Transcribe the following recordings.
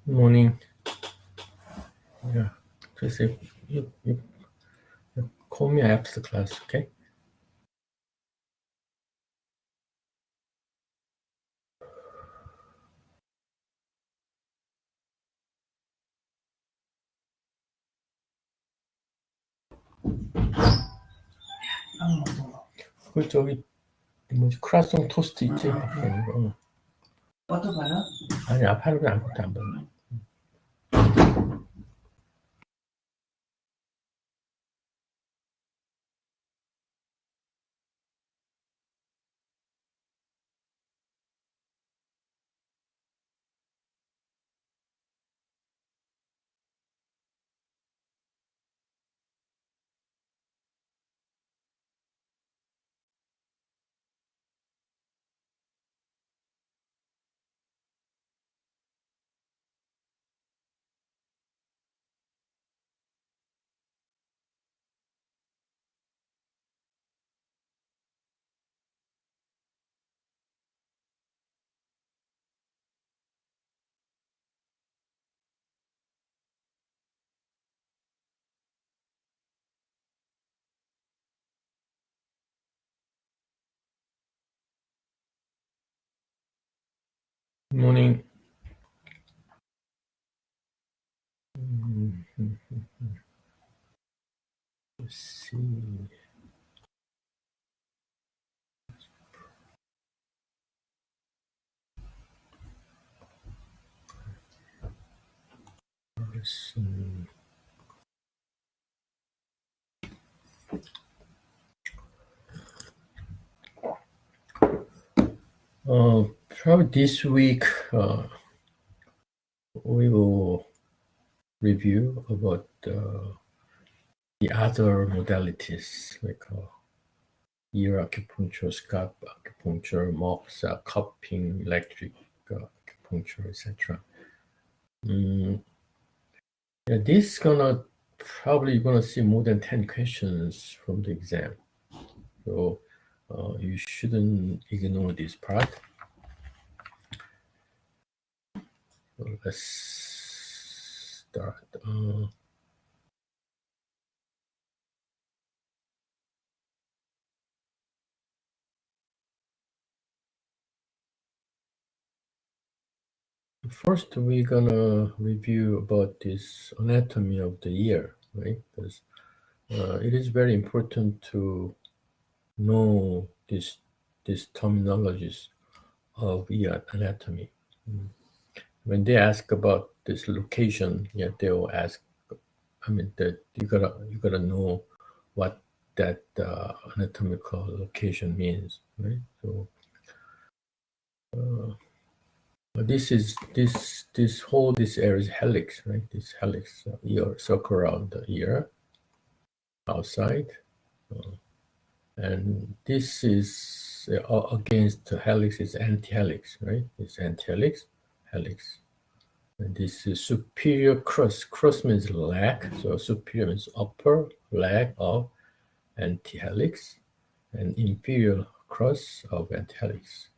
Morning. Yeah, just if you call me after the class, okay? 그 저기 뭐지 크라송 토스트 있지? 밖에 있는 거. 버터 바로? 아니 아파트는 아무것도 안 받아. Morning. Let's see. Listen. Probably this week we will review about the other modalities like ear acupuncture, scalp acupuncture, MOX, cupping, electric acupuncture, etc. Yeah, this probably you're gonna see more than 10 questions from the exam. So you shouldn't ignore this part. So let's start. First, we're gonna review about this anatomy of the ear, right? Because it is very important to know these terminologies of ear anatomy. When they ask about this location, yeah, they will ask. I mean, that you gotta know what that anatomical location means, right? So this area is helix, right? This helix ear circle around the ear outside, and this is against the helix is anti-helix, right? It's anti-helix, helix. And this is superior crus. Crus means leg, so superior means upper leg of antihelix, and inferior crus of antihelix.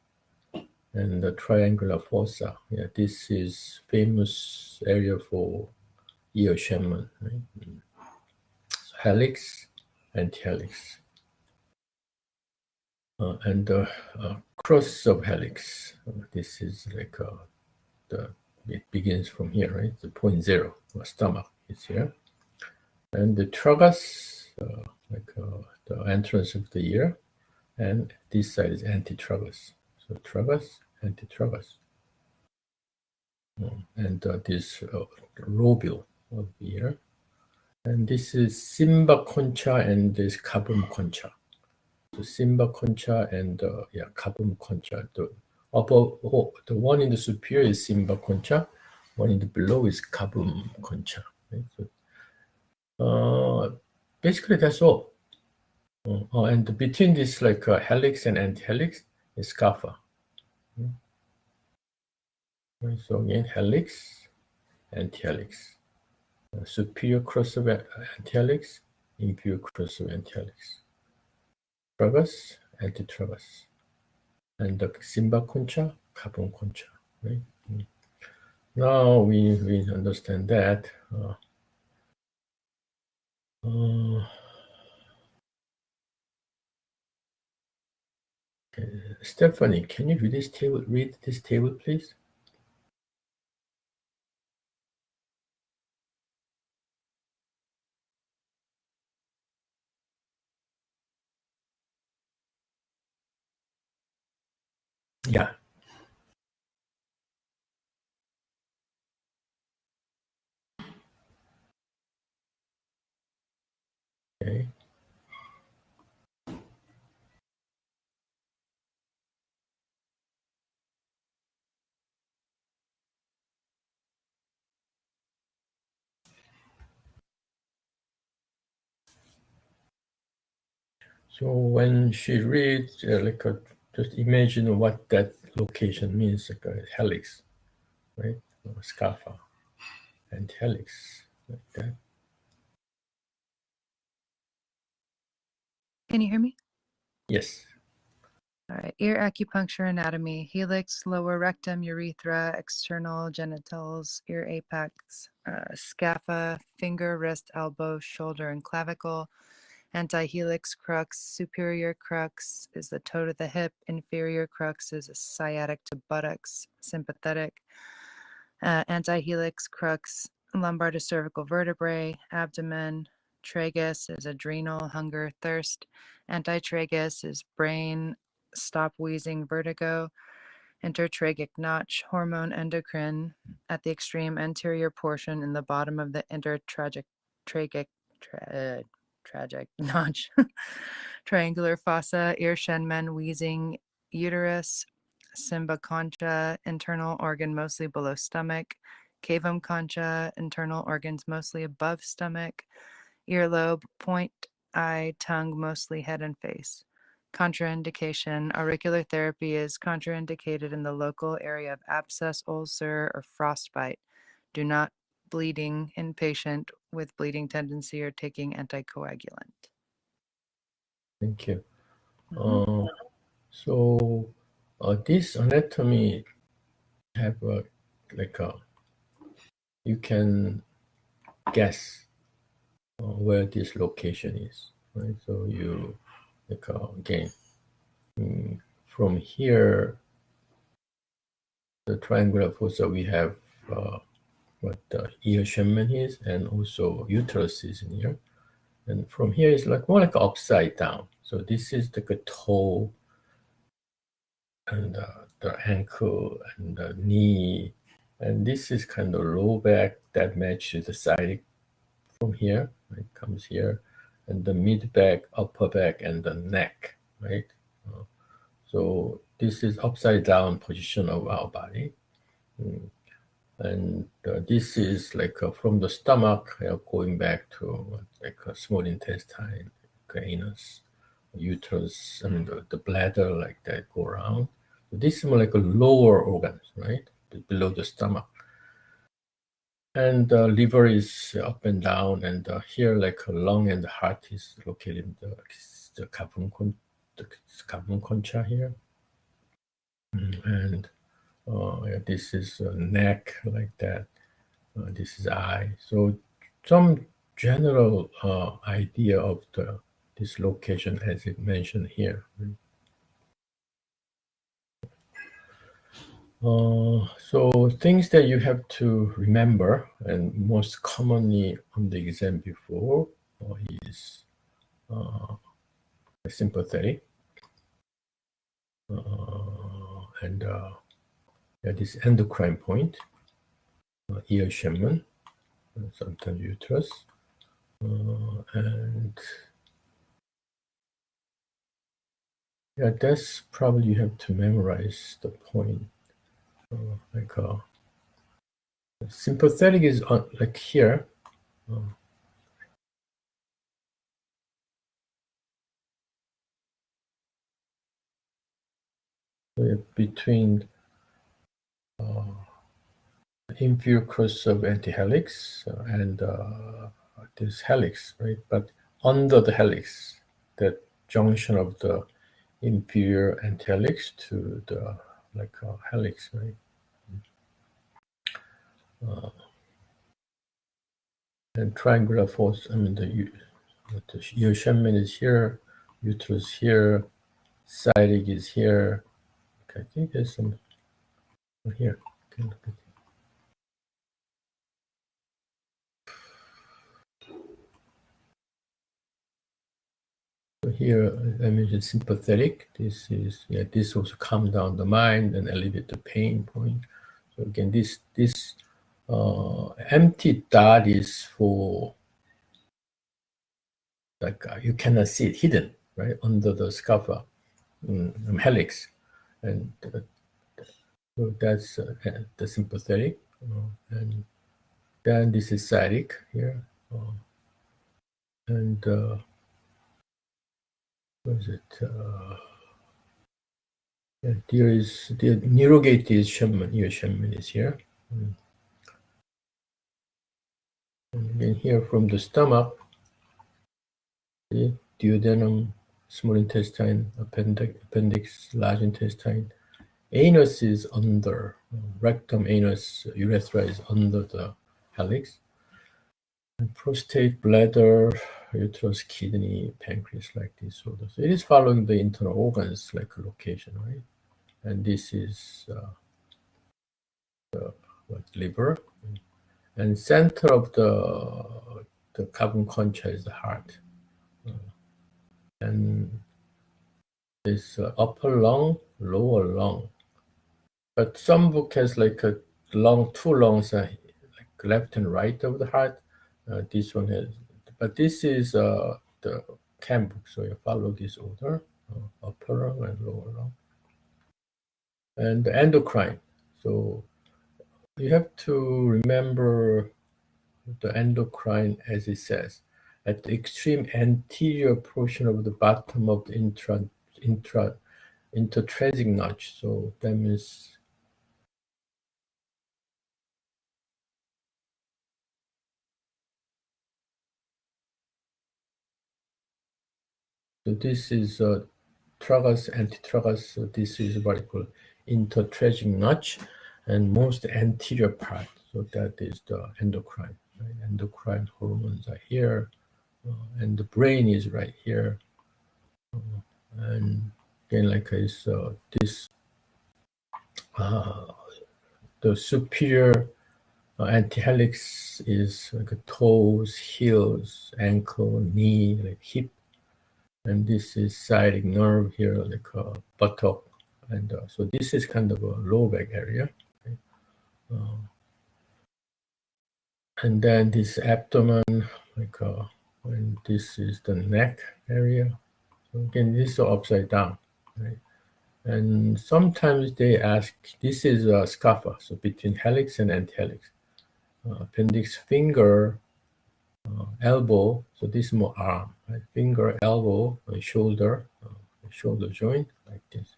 And the triangular fossa, yeah, this is famous area for ear shaman, right? So helix, antihelix. And the crus of helix, this is like it begins from here, right? The point zero, stomach is here. And the tragus, the entrance of the ear, and this side is antitragus. So tragus, antitragus. And this lobule of the ear. And this is Simba concha and this Cabum concha. So Simba concha and Cabum concha. The one in the superior is Simba concha, one in the below is Cabum concha. Right? So, basically that's all. And between this like helix and antihelix is scapha. Right? So again, helix, antihelix. Superior crossover antihelix, inferior crossover antihelix. Tragus, antitragus. And the Simba concha, Cabum concha. Right? Now we understand that. Stephanie, can you read this table? Read this table, please. Yeah. Okay. So when she reads, just imagine what that location means, like a helix, right? Or scapha and helix, like that. Can you hear me? Yes. All right. Ear acupuncture anatomy: helix, lower rectum, urethra, external genitals, ear apex, scapha, finger, wrist, elbow, shoulder, and clavicle. Antihelix crux: superior crux is the toe to the hip. Inferior crux is sciatic to buttocks. Sympathetic. Antihelix crux: lumbar to cervical vertebrae. Abdomen. Tragus is adrenal, hunger, thirst. Antitragus is brain, stop wheezing, vertigo. Intertragic notch, hormone endocrine, at the extreme anterior portion in the bottom of the tragic notch. Triangular fossa, ear shenmen, wheezing, uterus. Simba concha, internal organ mostly below stomach. Cavum concha, internal organs mostly above stomach. Earlobe, point, eye, tongue mostly head and face. Contraindication: auricular therapy is contraindicated in the local area of abscess, ulcer, or frostbite. Do not bleeding in patient with bleeding tendency or taking anticoagulant. Thank you. So this anatomy have you can guess where this location is, right? So you again from here, the triangular fossa, we have what the ear shaman is, and also uterus is in here. And from here is like more like upside down. So this is like a toe and the ankle and the knee. And this is kind of low back that matches the side from here. It comes here. And the mid back, upper back, and the neck, right? So this is upside down position of our body. And this is like from the stomach going back to like a small intestine, anus, uterus, I mean the bladder, like that go around. So this is more like a lower organs, right? Below the stomach. And the liver is up and down, and here like a lung and the heart is located in the cavum concha here. And this is neck like that. This is eye. So some general idea of this location as it mentioned here. So things that you have to remember, and most commonly on the exam before is sympathetic and this endocrine point, ear shaman, sometimes uterus, and yeah, that's probably you have to memorize the point. Sympathetic is like here. Between inferior crus of antihelix and this helix, right? But under the helix, that junction of the inferior antihelix to the helix, right? And triangular fossa, I mean the Shenman is here, uterus here, cytic is here. Okay, I think there's some here. Okay, look at so here I mentioned sympathetic. This is this also calm down the mind and alleviate the pain point. So again, this empty dot is for like you cannot see it, hidden right under the scapula, helix, and so that's the sympathetic, and then this is cytic here, and what is it? There is the neurogate is Shenman. Here, Shenman is here. And again, here from the stomach, the duodenum, small intestine, appendix, large intestine. Anus is under, rectum, anus, urethra is under the helix. And prostate, bladder, uterus, kidney, pancreas, like this. So it is following the internal organs like location, right? And this is liver. And center of the carbon concha is the heart. And this upper lung, lower lung. But some book has like a lung, two lungs, like left and right of the heart. This one has, but this is the CAM book, so you follow this order, upper lung and lower lung. And the endocrine. So you have to remember the endocrine as it says. At the extreme anterior portion of the bottom of the intertragic notch. So that means so this is tragus, antitragus. So this is what you call intertragic notch and most anterior part. So that is the endocrine. Right? Endocrine hormones are here, and the brain is right here. And again, like is this the superior antihelix is like toes, heels, ankle, knee, like hip, and this is sciatic nerve here, like buttock, and so this is kind of a low back area. Okay? And then this abdomen, like and this is the neck area. So again, this is upside down, right? And sometimes they ask, this is a scapha, so between helix and antihelix. Appendix, finger, elbow, so this is more arm, right? Finger, elbow, shoulder, shoulder joint, like this.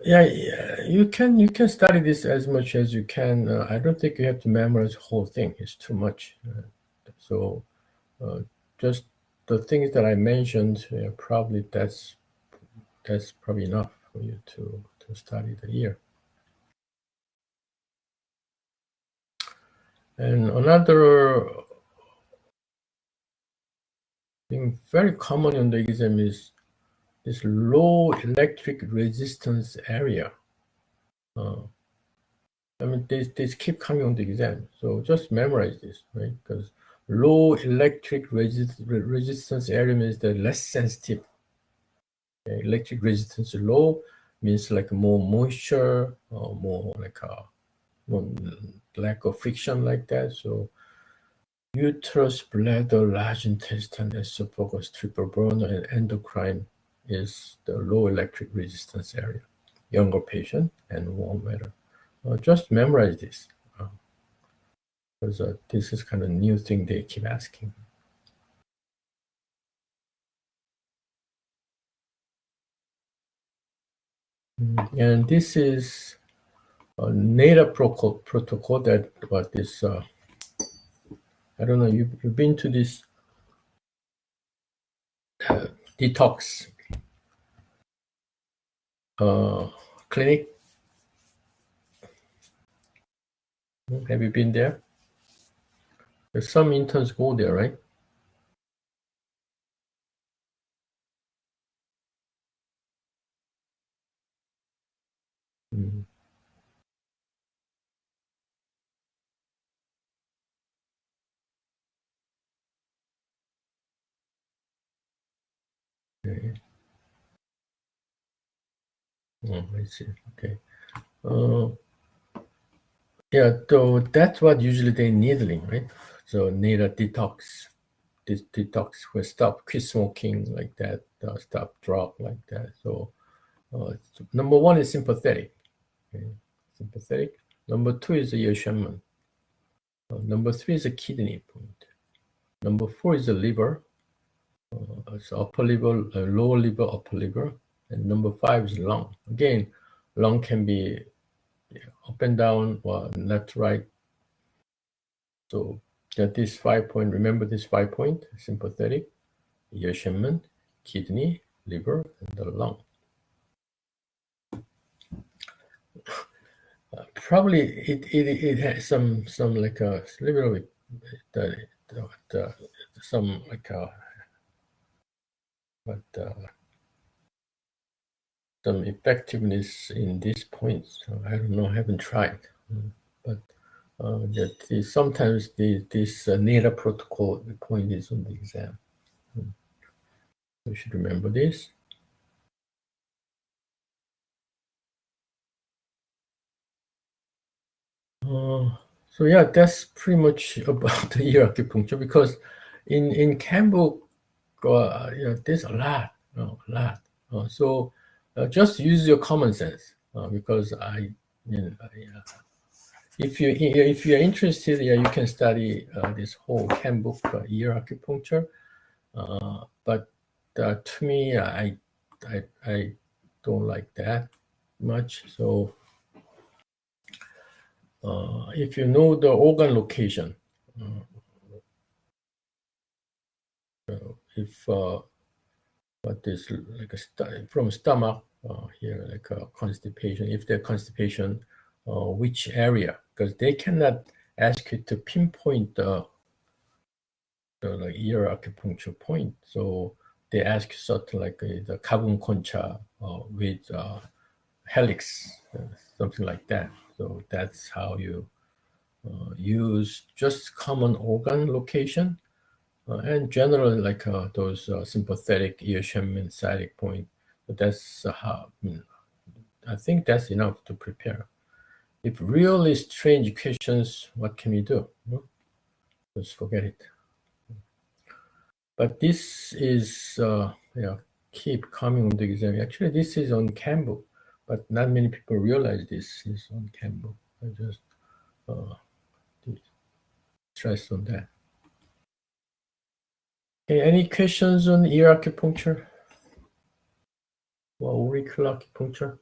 Yeah, you can study this as much as you can. I don't think you have to memorize the whole thing. It's too much. So just the things that I mentioned, probably that's probably enough for you to study the ear. And another thing very common on the exam is this low electric resistance area. I mean, these keep coming on the exam, so just memorize this, right? Because low electric resistance area means they're less sensitive. Okay? Electric resistance low means like more moisture, or more like a more lack of friction, like that. So uterus, bladder, large intestine, esophagus, triple burner, and endocrine is the low electric resistance area. Younger patient and warm weather. Just memorize this, because this is kind of new thing they keep asking. And this is a NADA protocol that what this, I don't know, you've been to this detox clinic Have you been there? There's some interns go there, right? Mm. Okay. Oh, I see. Okay. Yeah, so that's what usually they needling, right? So need a detox. This detox will stop quit smoking like that, stop drug like that. So number one is sympathetic. Okay? Sympathetic. Number two is the Shaman. Number three is the kidney point. Number four is the liver. So upper liver, lower liver, upper liver. And number five is lung. Again, lung can be up and down or left, right. So that this 5 point, remember this 5 point, sympathetic, Shaman, kidney, liver, and the lung. Probably it has some like a little bit some like a but some effectiveness in these points. So I don't know, I haven't tried, but that sometimes this NADA protocol point is on the exam. You should remember this. So yeah, that's pretty much about the ear acupuncture, because in Cambodia, there's a lot, a lot. So just use your common sense, because if you're interested, yeah, you can study this whole handbook ear acupuncture. But to me, I don't like that much. So if you know the organ location, if what is like from stomach here, like a constipation, if they're constipation, which area, because they cannot ask you to pinpoint the like ear acupuncture point. So they ask something like the carbon concha with helix, something like that. So that's how you use just common organ location, and generally like those sympathetic, ear shaman, sciatic point. But that's how I think that's enough to prepare. If really strange questions, what can you do? Just forget it. But this is keep coming on the exam. Actually, this is on Canva, but not many people realize this is on Canva. I just stress on that. Okay, any questions on ear acupuncture or auricular acupuncture?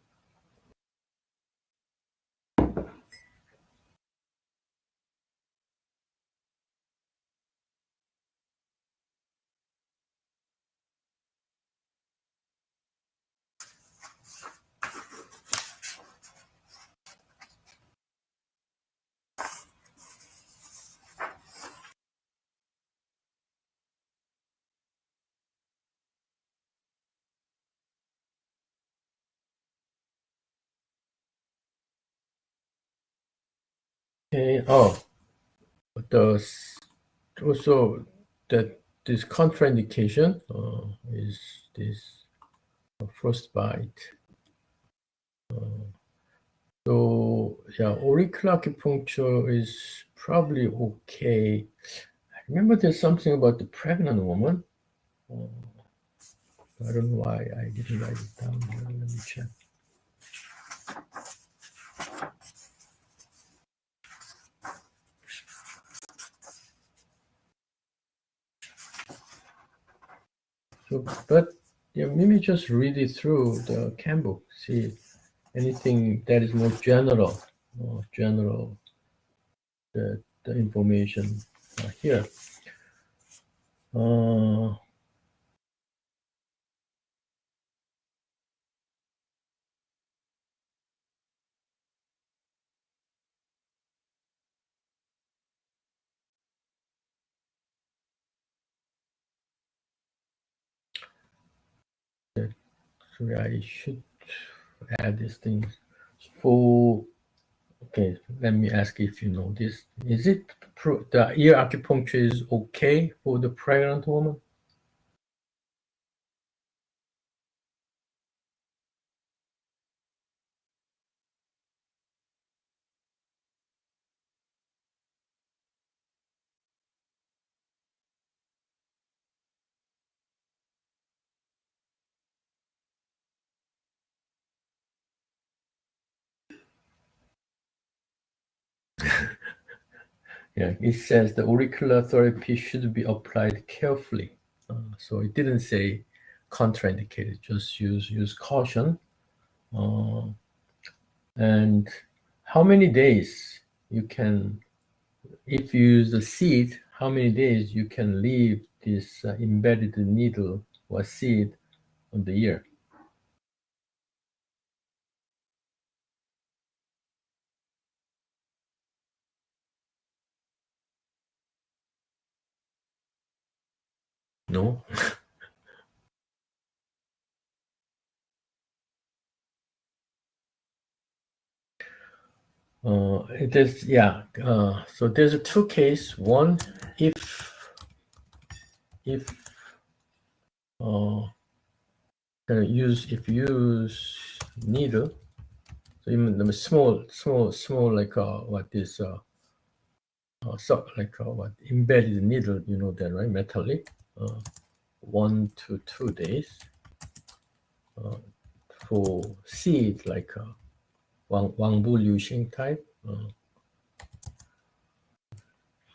Okay. Oh, the also that this contraindication is this frostbite. So yeah, auricular acupuncture is probably okay. I remember there's something about the pregnant woman. I don't know why I didn't write it down here. Let me check. So, but yeah, maybe just read it through the handbook. See anything that is more general, the information here. Actually, I should add these things. For okay, let me ask if you know this. Is it the ear acupuncture is okay for the pregnant woman? Yeah, it says the auricular therapy should be applied carefully. So it didn't say contraindicated, just use caution. And how many days you can, if you use the seed, how many days you can leave this embedded needle or seed on the ear? No? It is, yeah. So there's a two case. One, if if you use needle, so even the small like what is so like what embedded needle, you know that, right? Metallic, 1 to 2 days. For seed like Wangbu Liuxing type,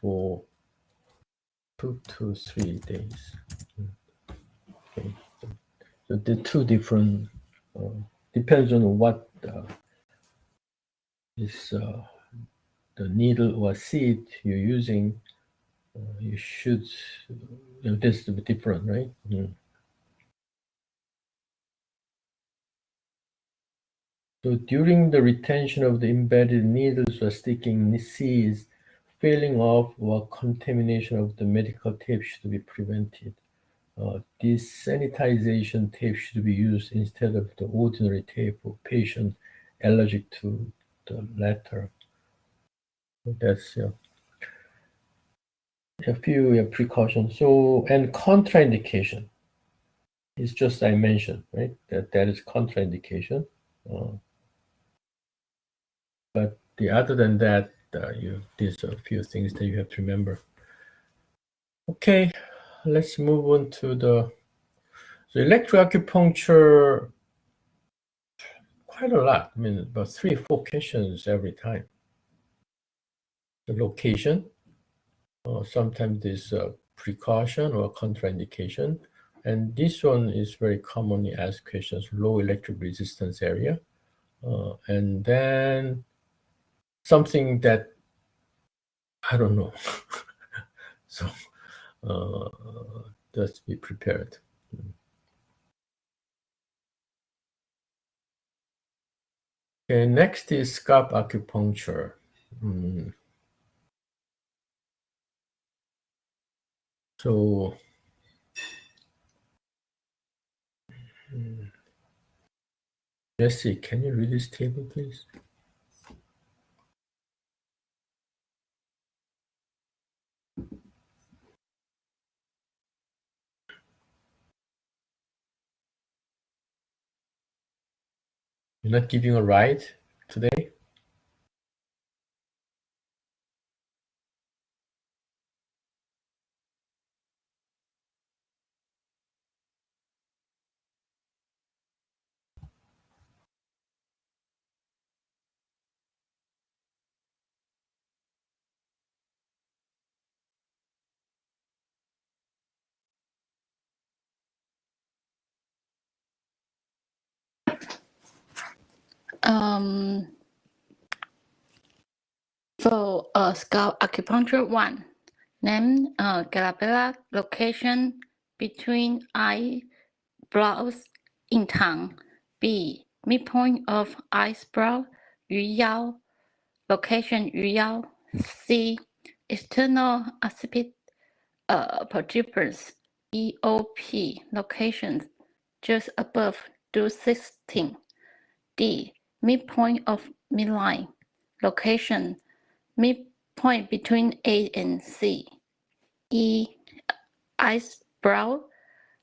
for 2 to 3 days. Okay, so the two different depends on what is the needle or seed you're using. You should, this is different, right? So during the retention of the embedded needles or sticking seeds, failing off or contamination of the medical tape should be prevented. This sanitization tape should be used instead of the ordinary tape for patients allergic to the latter. So that's a few precautions. So, and contraindication is just I mentioned, right? That is contraindication. But other than that, these are a few things that you have to remember. Okay, let's move on to the electroacupuncture. Quite a lot. I mean, about 3 or 4 questions every time. The location, sometimes there's a precaution or contraindication, and this one is very commonly asked questions: low electric resistance area, and then something that I don't know. So just be prepared. Okay, next is scalp acupuncture. So Jesse, can you read this table, please? You're not giving a ride today? For scalp acupuncture 1, name glabella location between eyebrows in tongue. B, midpoint of eyebrow, 鱼腰 location 鱼腰. C, external occipit protuberance, EOP location just above 216. D. Midpoint of midline. Location. Midpoint between A and C. E. Eyebrow.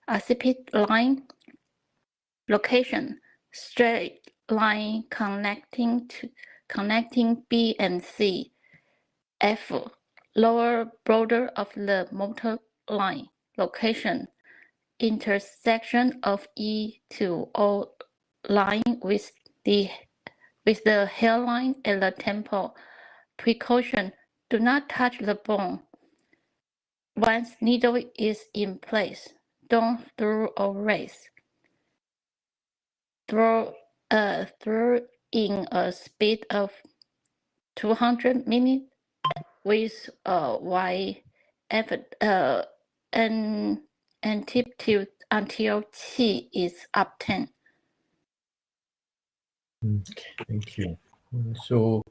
Occipit line. Location. Straight line connecting B and C. F. Lower border of the motor line. Location. Intersection of E to O line with the hairline at the temple. Precaution: do not touch the bone. Once needle is in place, don't throw or raise. Throw in a speed of 200 minutes with a wide amplitude until Qi is obtained. Okay, thank you. So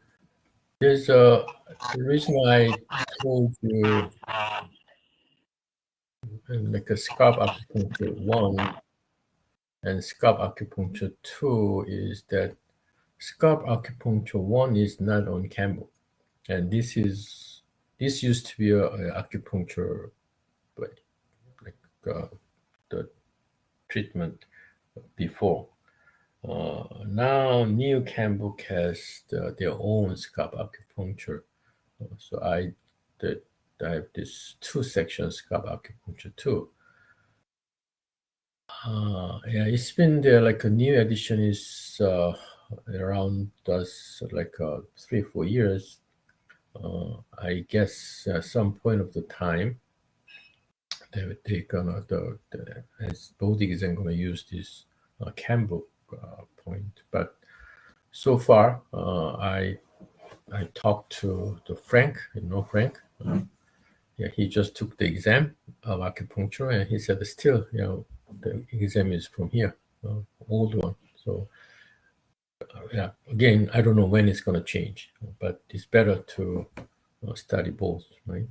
there's the reason I told you like a scalp acupuncture 1 and scalp acupuncture 2 is that scalp acupuncture 1 is not on Campbell, and this used to be a acupuncture like the treatment before. Now New Campbell has their own scalp acupuncture. So I have this 2 sections scalp acupuncture too. Yeah, it's been there. Like a new edition is around us like 3-4 years. I guess at some point of the time they're gonna as both exam gonna use this Campbell point. But so far, I talked to Frank. You know Frank. Yeah, he just took the exam of acupuncture, and he said still, the exam is from here, old one. So yeah, again, I don't know when it's gonna change, but it's better to study both, right?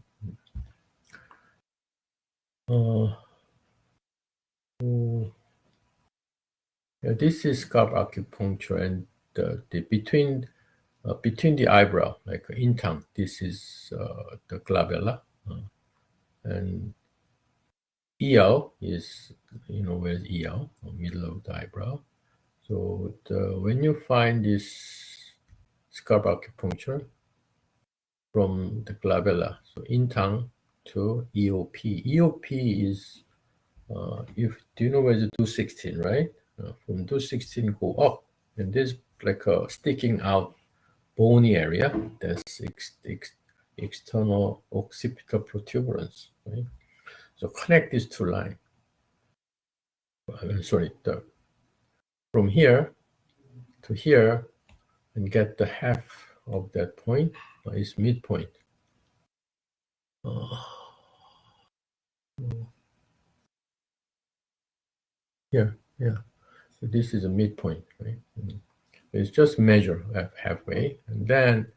Yeah, this is scalp acupuncture, and the between the eyebrow, like intang, this is the glabella, and EL is, where's EL, middle of the eyebrow. So when you find this scalp acupuncture from the glabella, so intang to EOP. EOP is, do you know where the 216, right? From 216 go up, and there's like a sticking out bony area, that's external occipital protuberance, right? So connect these 2 lines. Sorry, from here to here, and get the half of that point is midpoint. Here, yeah. So this is a midpoint, right? It's just measure halfway, and then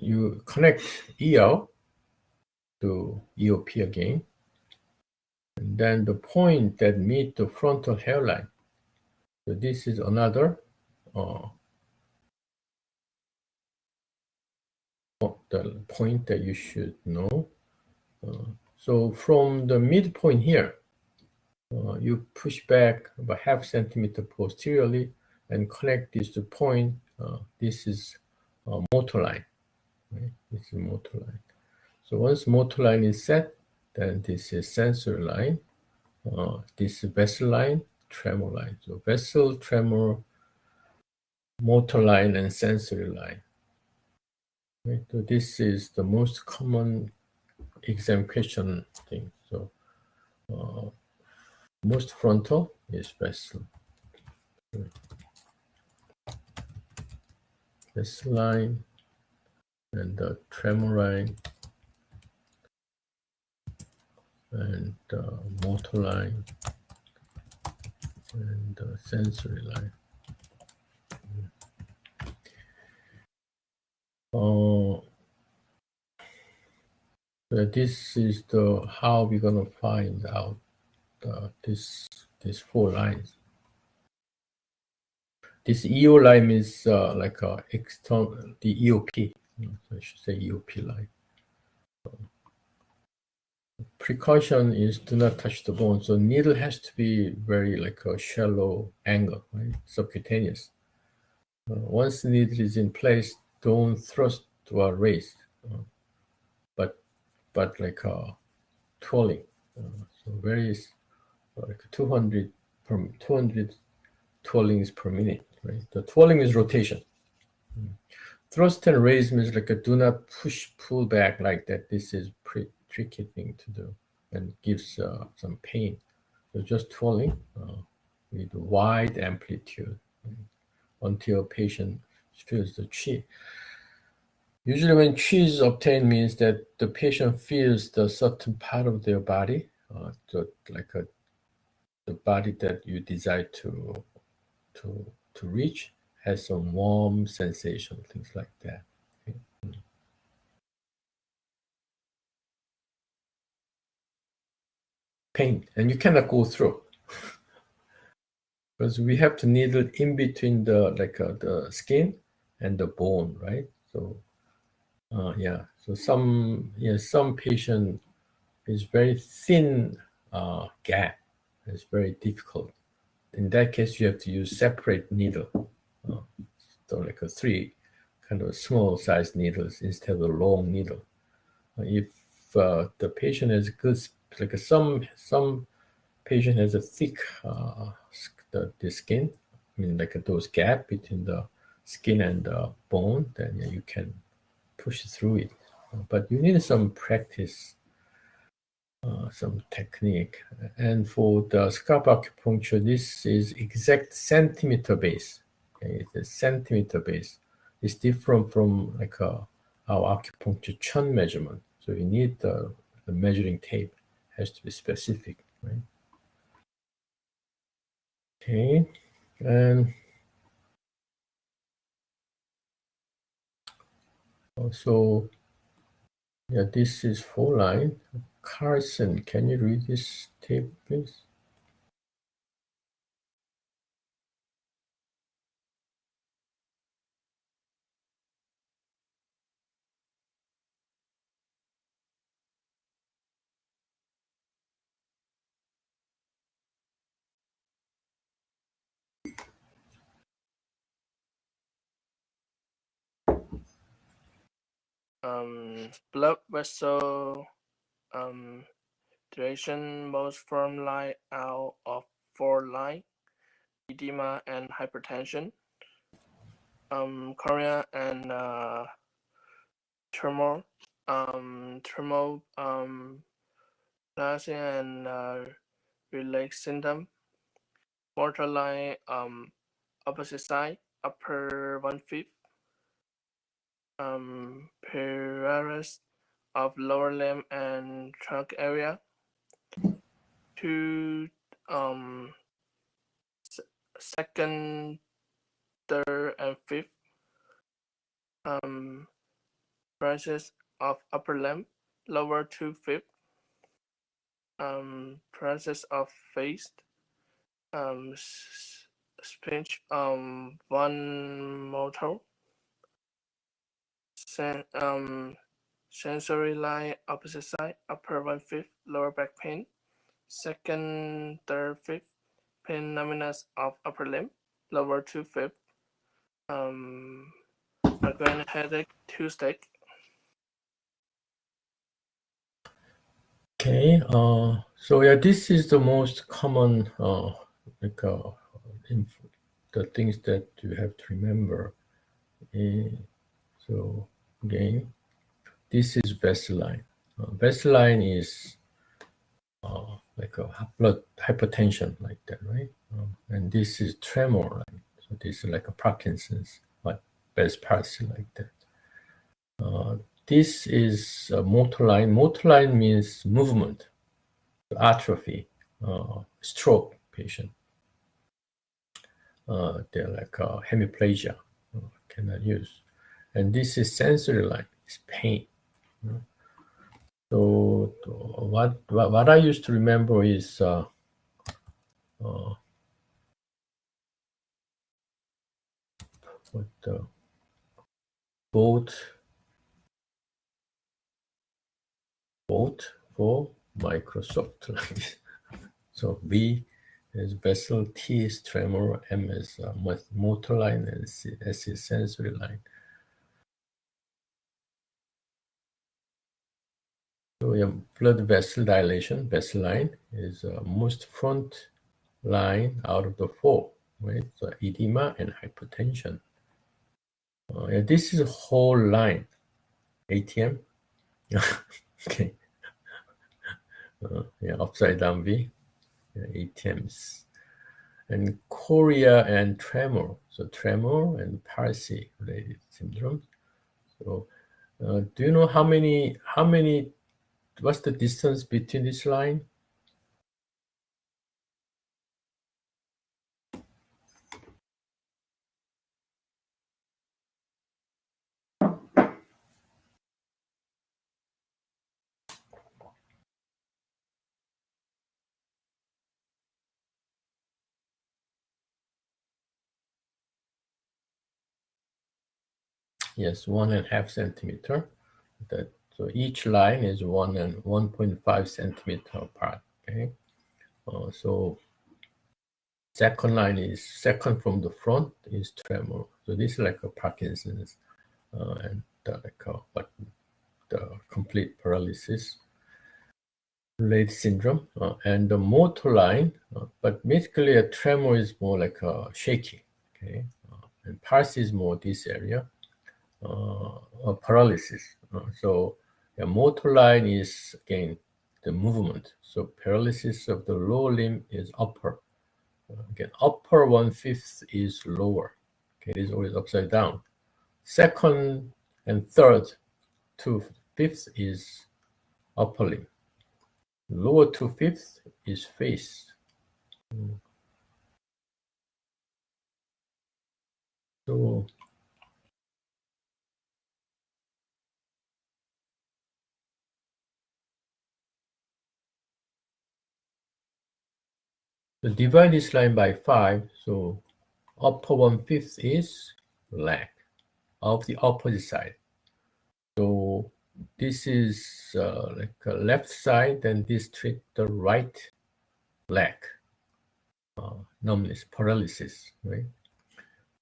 you connect EL to EOP again, and then the point that meet the frontal hairline. So this is another the point that you should know. So from the midpoint here, you push back about ½ centimeter posteriorly and connect this to point. This is a motor line, right? This is motor line. So once motor line is set, then this is sensory line. This is vessel line, tremor line. So vessel, tremor, motor line, and sensory line. Right? So this is the most common exam question thing. So most frontal is vessel. Vessel line and the tremor line and motor line and sensory line. So this is how we're gonna find out this these 4 lines. This EO line is like external, the EOP. So I should say EOP line. Precaution is do not touch the bone. So needle has to be very like a shallow angle, right? Subcutaneous. Once the needle is in place, don't thrust or raise, but like twirling. So very like 200 twirlings per minute, right? The twirling is rotation. Thrust and raise means like a do not pull back like that. This is pretty tricky thing to do and gives some pain. So just twirling with wide amplitude until patient feels the chi. Usually when chi is obtained means that the patient feels the certain part of their body, like the body that you desire to reach has some warm sensation, things like that. Okay. Pain, and you cannot go through because we have to needle in between the the skin and the bone, right? So yeah, so some patient is very thin gap. It's very difficult. In that case, you have to use separate needle, so like a 3 kind of small size needles instead of a long needle. If the patient has good, like some patient has a thick the skin, I mean like those gap between the skin and the bone, then yeah, you can push through it. But you need some practice, some technique. And for the scalp acupuncture, this is exact centimeter base. Okay, it's a centimeter base. It's different from like our acupuncture chun measurement. So you need the measuring tape has to be specific, right? Okay, and also, yeah, this is 4 line. Carson, can you read this tape, please? Blood vessel duration most from line out of 4 line, edema and hypertension, chorea and tremor, palsy and relaxed symptom, mortar line opposite side, upper 1/5, paralysis of lower limb and trunk area, 2 second, third, and fifth, paralysis of upper limb, lower 2/5, paralysis of face, speech, 1 motor, sensory line opposite side, upper 1/5, lower back pain, second, third, fifth, pain numbness of upper limb, lower 2/5, migraine headache, 2 state. Okay, so yeah, this is the most common like the things that you have to remember. So again, this is vessel line. Vessel line is like a blood hypertension like that, right? And this is tremor line. So this is like a Parkinson's, like Bell's palsy like that. This is a motor line. Motor line means movement, atrophy, stroke patient. They're like hemiplegia, cannot use. And this is sensory line, it's pain. So what I used to remember is what boat for Microsoft lines. So V is vessel, T is tremor, M is motor line, and S is sensory line. So yeah, blood vessel dilation, vessel line is most front line out of the four, right? So edema and hypertension. Yeah, this is a whole line. ATM. Okay. Yeah, upside down V. Yeah, ATMs. And chorea and tremor. So tremor and palsy related syndrome. So do you know how many, what's the distance between this line? Yes, 1.5 centimeter. So each line is 1.5 centimeter apart. Okay. So second line is second from the front is tremor. So this is like a Parkinson's and like what the complete paralysis related syndrome and the motor line. But basically, a tremor is more like shaky. Okay, and palsy is more this area. Paralysis. So the motor line is again the movement. So paralysis of the lower limb is upper. Again, upper 1/5 is lower. Okay, it is always upside down. Second and third 2/5 is upper limb. Lower 2/5 is face. So divide this line by 5. So upper 1/5 is leg of the opposite side. So this is like a left side, and this treat the right leg. Numbness, paralysis, right?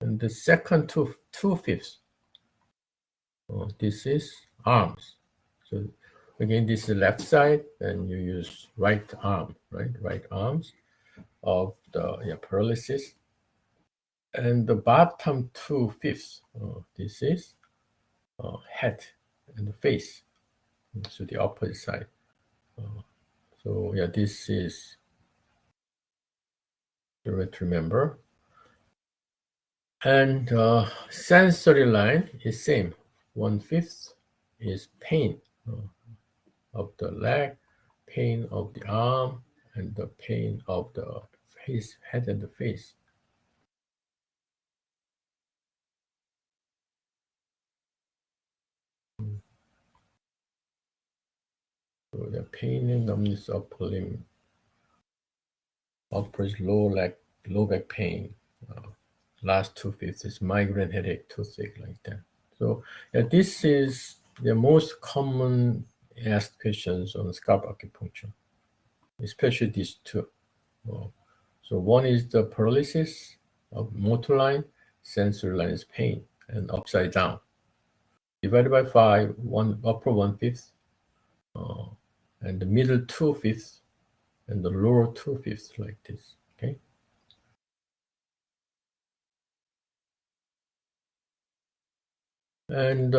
And the second 2/5, this is arms. So again, this is left side, and you use right arm, right? Right arms of the paralysis. And the bottom 2/5, this is head and the face, so the opposite side. So yeah, this is you have to remember. And sensory line is same. 1/5 is pain of the leg, pain of the arm, and the pain of the face, head and the face. So the pain and numbness of upper limb, upper is low back pain. Last 2/5 is migraine headache, toothache, like that. So yeah, this is the most common asked questions on scalp acupuncture, especially these two. So one is the paralysis of motor line, sensory line is pain, and upside down. Divided by 5, upper 1/5, and the middle 2/5, and the lower 2/5, like this. Okay. And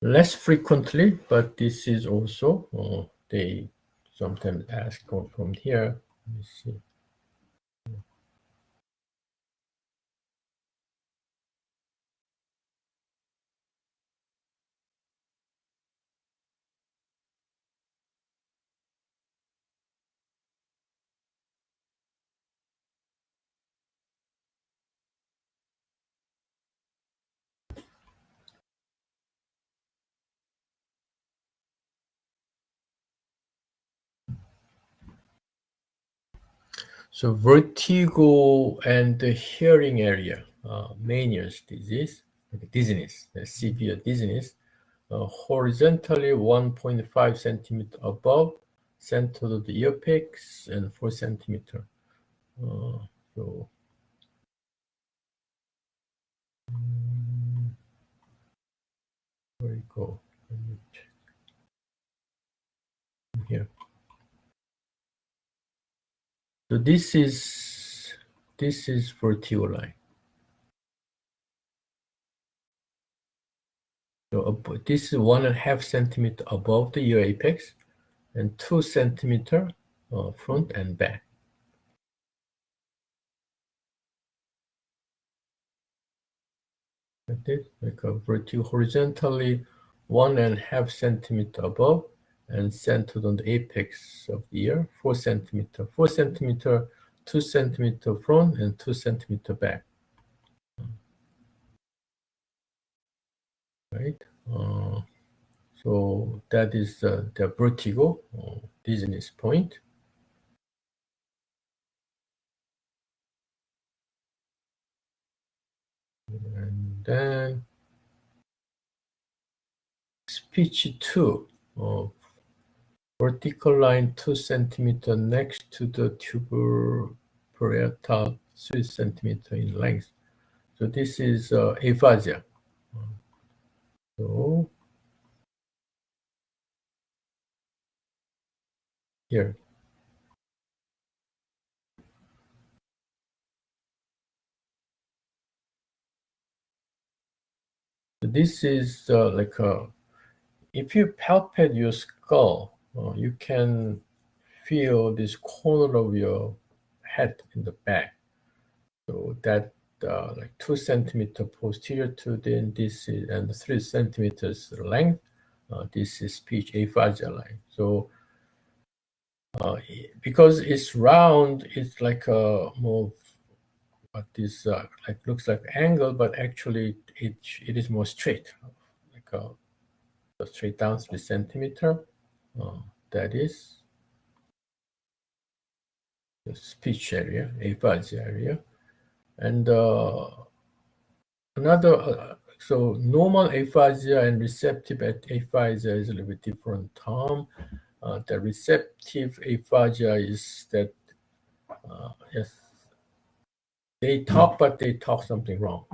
less frequently, but this is also they sometimes ask from here. Let me see. So vertigo and the hearing area, Meniere's disease, dizziness, severe dizziness, horizontally 1.5 centimeter above center of the ear apex and 4 centimeter. So where you go? Here. So this is vertigo line. So this is 1.5 centimeter above the ear apex and 2 centimeter front and back. Like this, like a vertigo horizontally 1.5 centimeter above and centered on the apex of the ear, 4 centimeter, 4 centimeter, 2 centimeter front and 2 centimeter back. Right? So that is the vertigo, dizziness point. And then speech 2, vertical line 2 centimeter next to the tuber parietal 3 centimeter in length. So this is aphasia. So here. So this is like if you palpate your skull, you can feel this corner of your head in the back. So that like 2 centimeter posterior to this is, and 3 centimeters length. This is speech aphasia line. So because it's round, it's like a more this like looks like angle, but actually it is more straight, like a straight down 3 centimeter. That is the speech area, aphasia area, and another. So normal aphasia and receptive aphasia is a little bit different term. The receptive aphasia is that yes, they talk, but they talk something wrong.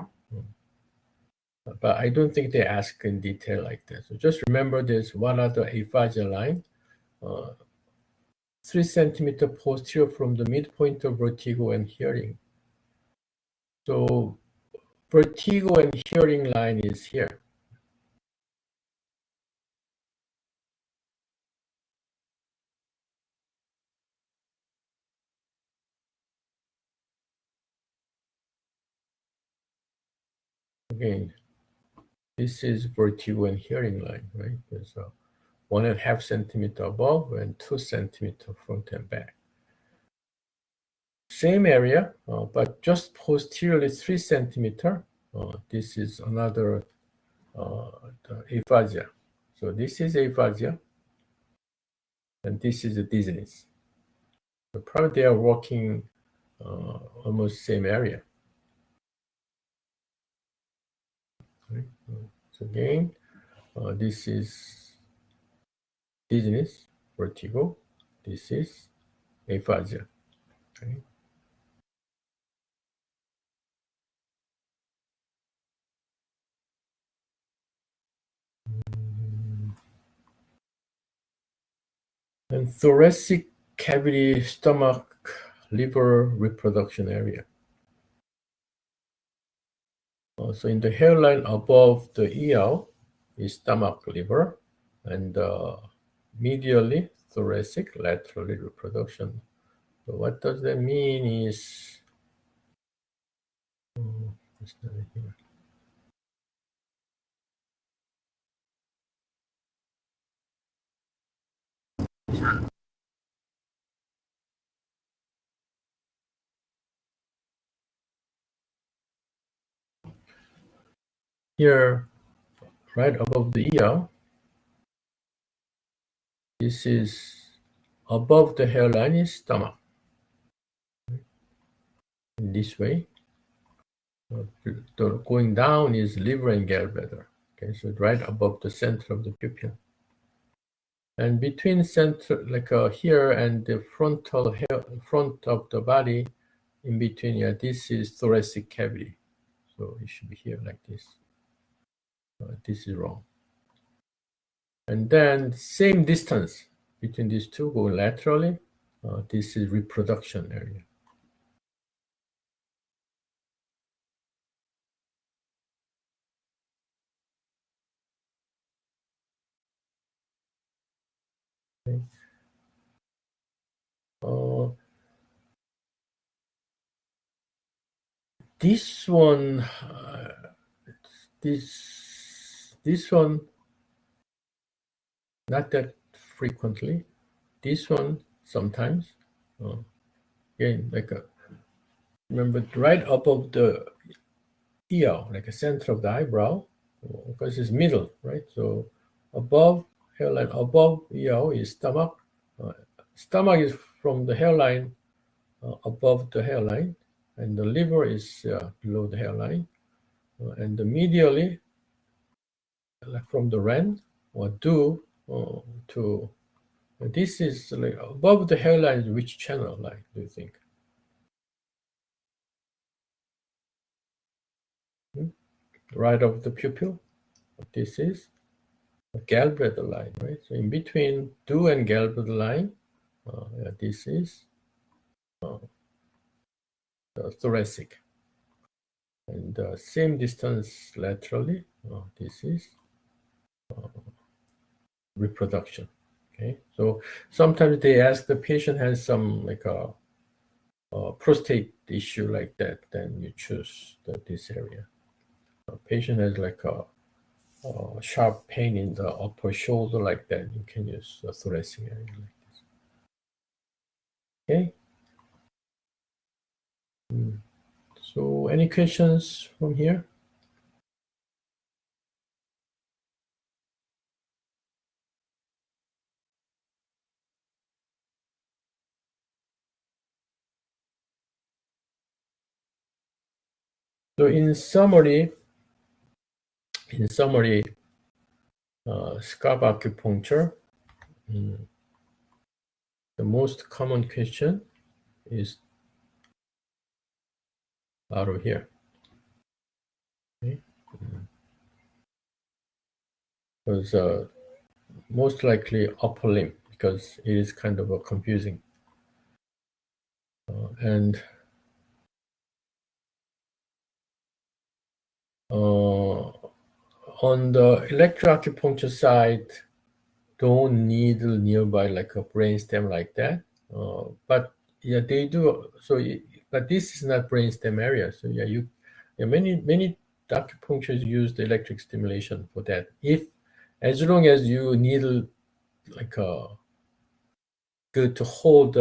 But I don't think they ask in detail like that. So just remember there's one other aphasia line, 3 centimeter posterior from the midpoint of vertigo and hearing. So vertigo and hearing line is here. Again, this is vertigo and hearing line, right? There's 1.5 centimeter above and 2 centimeter front and back. Same area, but just posteriorly 3 centimeter. This is another aphasia. So this is aphasia, and this is a dizziness. So probably they are working almost same area. Right? So again, this is dizziness, vertigo. This is aphasia. Okay? And thoracic cavity, stomach, liver, reproduction area. So in the hairline above the ear is stomach, liver, and medially thoracic, laterally reproduction. So what does that mean is, it's not here. Here, right above the ear, this is above the hairline is stomach. in this way. The going down is liver and gallbladder. Okay, so right above the center of the pupil. And between center, like here and the front of the body, in between, yeah, this is thoracic cavity. So it should be here like this. This is wrong. And then same distance between these two go laterally. This is reproduction area. Okay. This one, this one, not that frequently. This one sometimes. Again, like remember, right above the ear, like a center of the eyebrow, because it's middle, right? So above hairline, above ear is stomach. Stomach is from the hairline above the hairline, and the liver is below the hairline, and the medially, like from the ren or due to this is like above the hairline. Which channel, like do you think? Right of the pupil. This is a gallbladder line, right? So in between due and gallbladder line, yeah, this is the thoracic, and same distance laterally. This is reproduction. Okay, so sometimes they ask the patient has some like a prostate issue like that, then you choose this area. A patient has like a sharp pain in the upper shoulder like that, you can use a thoracic area like this. Okay. So any questions from here? So in summary, scalp acupuncture, the most common question is out of here. Okay. Because most likely upper limb, because it is kind of confusing. And on the electroacupuncture side, don't needle nearby like a brainstem like that. But yeah, they do. So, but this is not brainstem area. So yeah, many acupuncturists use the electric stimulation for that. As long as you needle like good to hold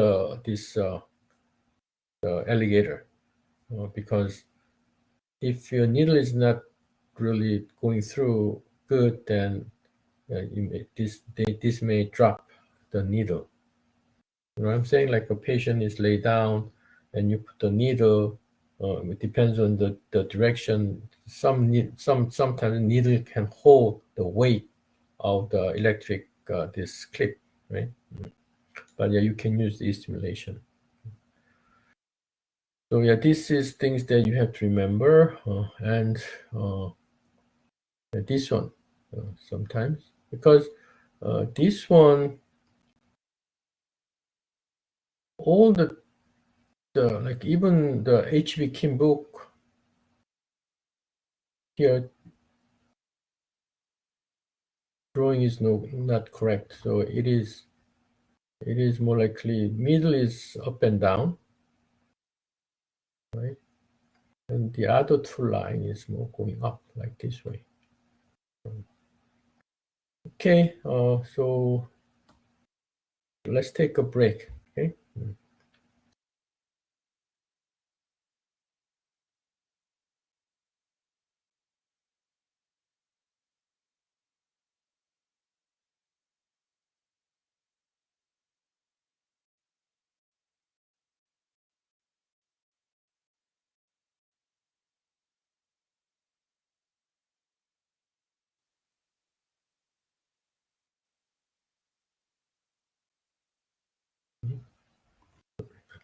this the alligator, because if your needle is not really going through good, then this may drop the needle. You know what I'm saying? Like a patient is laid down and you put the needle, it depends on the direction. Sometimes needle can hold the weight of the electric this clip, right? But yeah, you can use the stimulation. So yeah, this is things that you have to remember, and this one sometimes, because this one, all the like even the H.B. Kim book here, drawing is not correct. So it is more likely middle is up and down, right? And the other two line is more going up like this way. Okay, so let's take a break. Okay.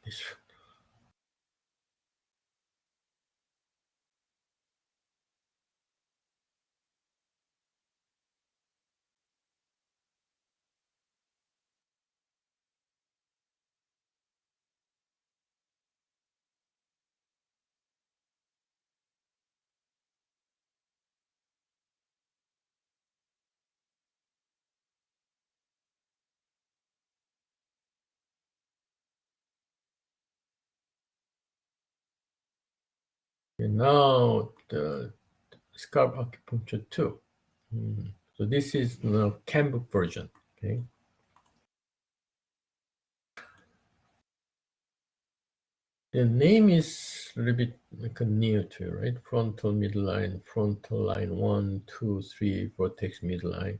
this. And now the scalp acupuncture 2. So this is the Cambuk version. Okay. The name is a little bit like a near to, right? Frontal midline, frontal line 1, 2, 3, vertex midline.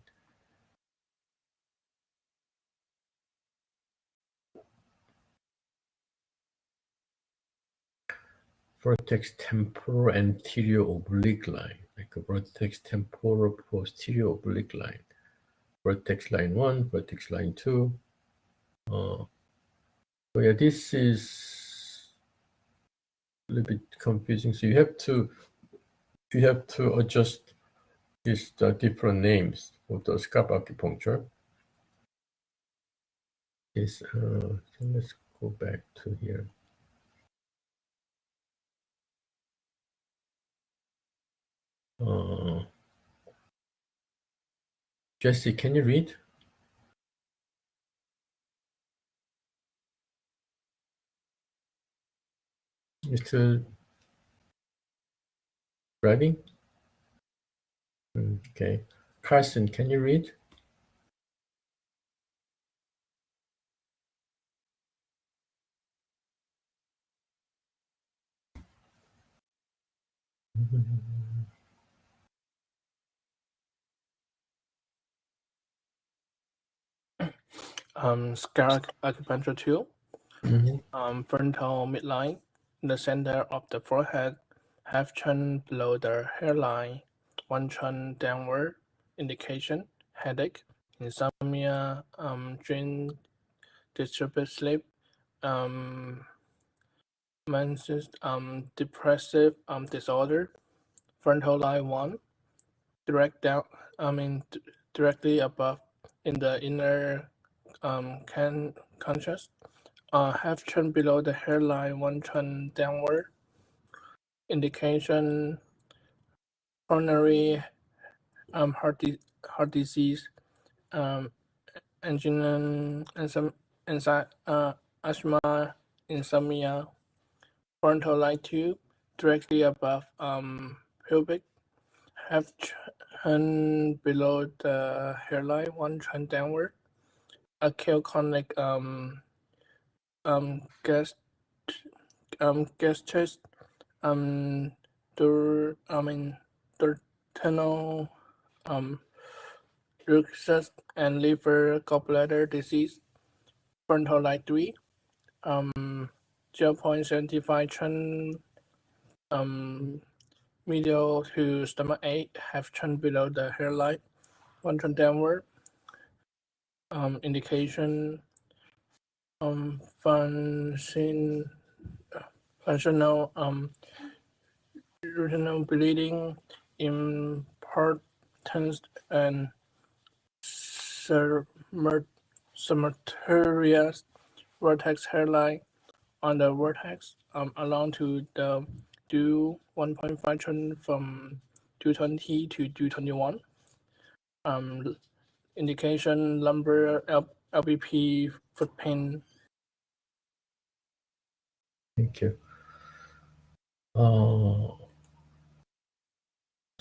Vertex temporal anterior oblique line, like a vertex temporal posterior oblique line. Vertex line 1, vertex line 2. So yeah, this is a little bit confusing. So you have to adjust these different names for the scalp acupuncture. Yes, so let's go back to here. Jesse, can you read? You still writing? Okay. Carson, can you read? Scalp acupuncture 2. Mm-hmm. Frontal midline, in the center of the forehead, half turn below the hairline, one turn downward. Indication: headache, insomnia, dream, disturbed sleep, depressive disorder. Frontal line 1, directly above in the inner conscious. Half turn below the hairline, one turn downward. Indication: coronary heart disease, angina, asthma, insomnia. Frontal line 2, directly above pubic. Half turn below the hairline, one turn downward. Acute chronic gastritis, duodenal ulcers and liver gallbladder disease. Frontal line 3, 0.75 turn medial to stomach 8, half turn below the hairline, one turn downward. Indication: functional urinary bleeding, impotence, and cemeterious vertex hairline on the vertex along to the due 1.5 turn from 220 to 221. Indication: lumbar LBP foot pain. Thank you.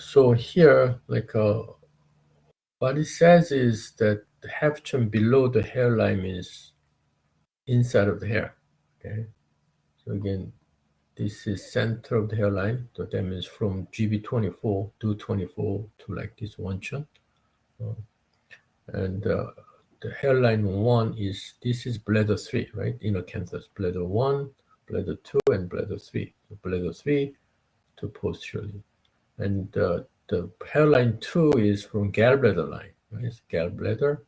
So here, like what it says is that the half turn below the hairline is inside of the hair. Okay. So again, this is center of the hairline. So that means from GB24 to 24 to like this one turn. And the hairline 1 is, this is bladder 3, right? Inner canthus, bladder 1, bladder 2, and bladder 3. So bladder 3 to posteriorly. And the hairline 2 is from gallbladder line, right? It's gallbladder.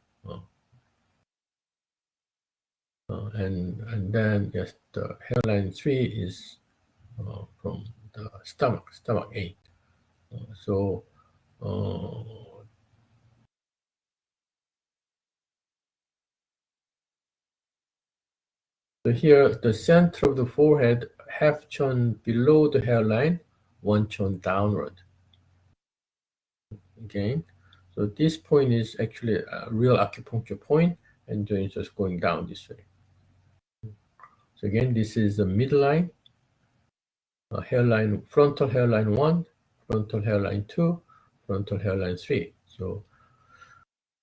and then yes, the hairline 3 is from the stomach 8. So here, the center of the forehead, half chin below the hairline, 1 chin downward. Again, so this point is actually a real acupuncture point, and then it's just going down this way. So again, this is the midline, hairline, frontal hairline 1, frontal hairline 2, frontal hairline 3. So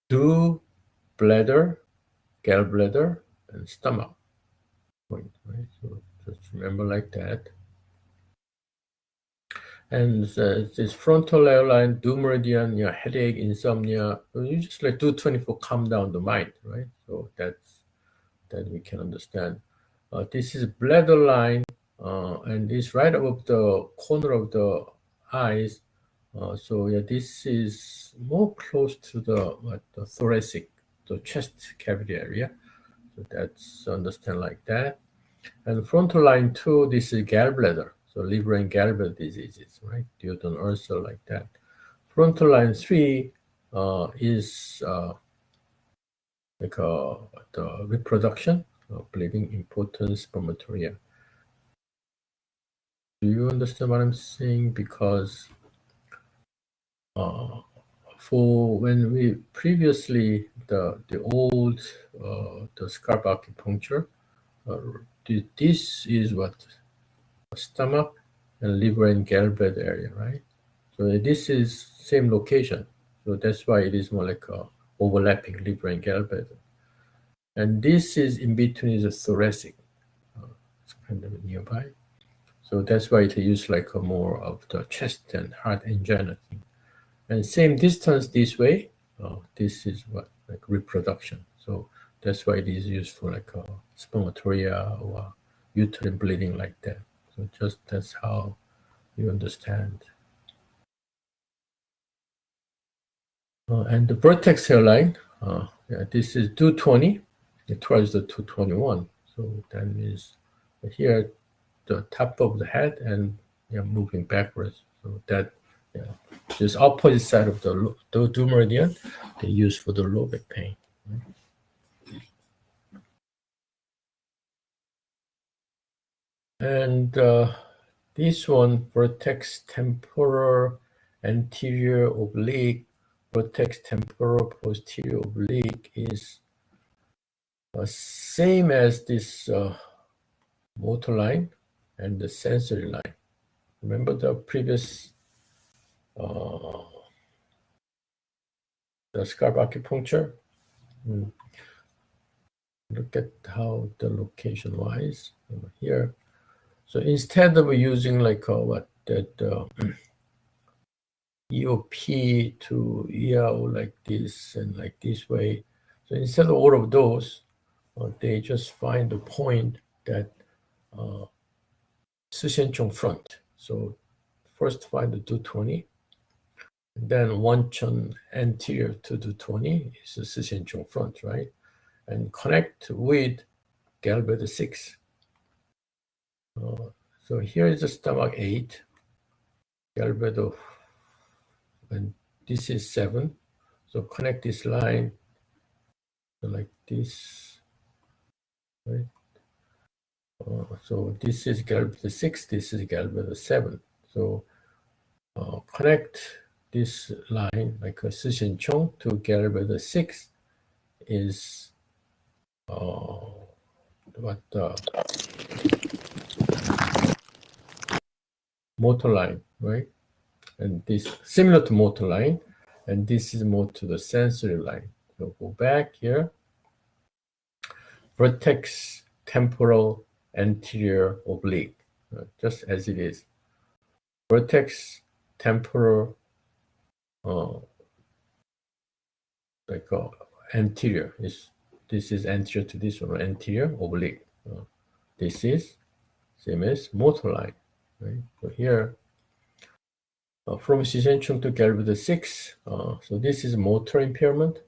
do bladder, gallbladder, and stomach point, right? So just remember like that. And this frontal hairline, do meridian, headache, insomnia, you just like do 24, calm down the mind, right? So that we can understand. This is bladder line, and it's right above the corner of the eyes. So yeah, this is more close to the thoracic, the chest cavity area. So that's understand like that. And frontal line 2, this is gallbladder. So liver and gallbladder diseases, right? Duodenal ulcer like that. Frontal line 3 is like the reproduction, bleeding, impotence, spermatoria. Do you understand what I'm saying? Because for when we previously the old the scalp acupuncture, this is what stomach and liver and gallbladder area, right? So this is same location, so that's why it is more like overlapping liver and gallbladder. And this is in between is a thoracic, it's kind of nearby. So that's why it is like a more of the chest and heart angina thing. And same distance this way, this is what like reproduction. So that's why it is used for like spermatoria or uterine bleeding like that. So just that's how you understand. And the vertex hairline, yeah, this is 220, towards the 221. So that means here, the top of the head and moving backwards. So that this opposite side of the due meridian they use for the low back pain. Right? And this one, vertex temporal anterior oblique, vertex temporal posterior oblique, is same as this motor line and the sensory line. Remember the previous the scalp acupuncture? Look at how the location wise here. So instead of using like what that EOP to EAO like this and like this way, so instead of all of those, they just find the point that 스신총 front. So first find the 220, then 1 chin anterior to 220 is the 스신총 front, right? And connect with gallbladder 6. So here is the stomach 8, gallbladder, and this is 7. So connect this line like this, right? So this is gallbladder 6, this is gallbladder 7. So connect this line like a 스신총 to gallbladder 6 is what the motor line, right? And this similar to motor line, and this is more to the sensory line. So go back here. Vertex temporal anterior oblique, just as it is. Vertex temporal like anterior is, this is anterior to this one, anterior oblique. This is same as motor line, right? So here from 시신충 to gallbladder 6, so this is motor impairment.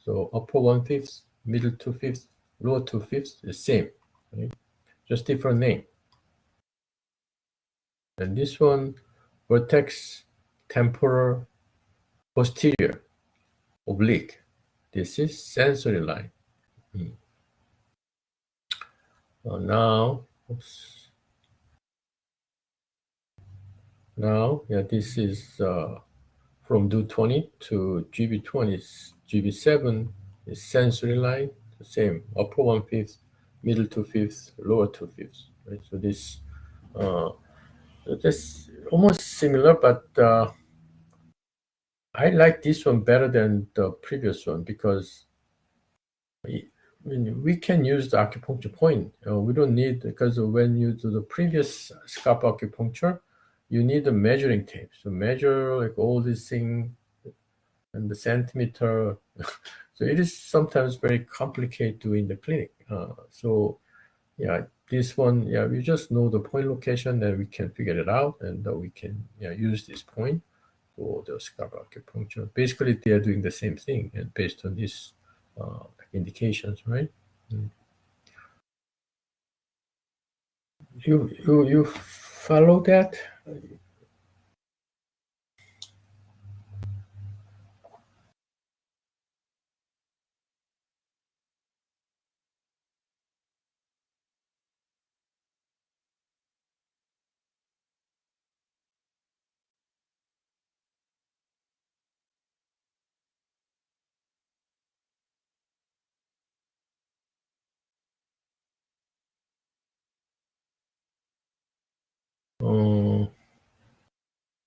So upper 1/5, middle 2/5 lower 2/5 is same, right? Just different name. And this one, vertex temporal posterior oblique. This is sensory line. Now, this is from DO20 to GB20. GB7 is sensory line, the same, upper 1/5, middle 2/5, lower 2/5. Right? So this that's almost similar, but I like this one better than the previous one because we can use the acupuncture point. We don't need, because when you do the previous scalp acupuncture, you need a measuring tape. So measure like all these things and the centimeter. So it is sometimes very complicated doing the clinic. So yeah, this one, yeah, we just know the point location and we can figure it out, and we can use this point for the scalp acupuncture. Basically, they are doing the same thing, and based on these indications, right? You follow that?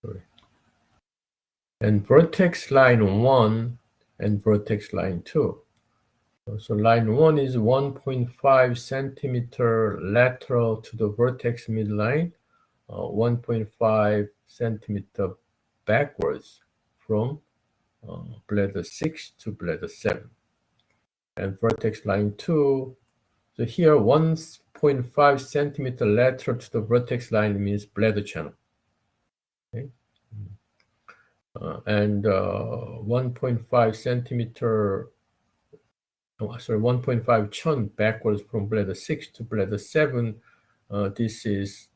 Sorry. And vertex line 1 and vertex line 2. So line 1 is 1.5 centimeter lateral to the vertex midline, 1.5 centimeter backwards from bladder 6 to bladder 7. And vertex line 2, so here 1.5 centimeter lateral to the vertex line means bladder channel. Okay? And 1.5 centimeter, 1.5 chun backwards from bladder 6 to bladder 7. This is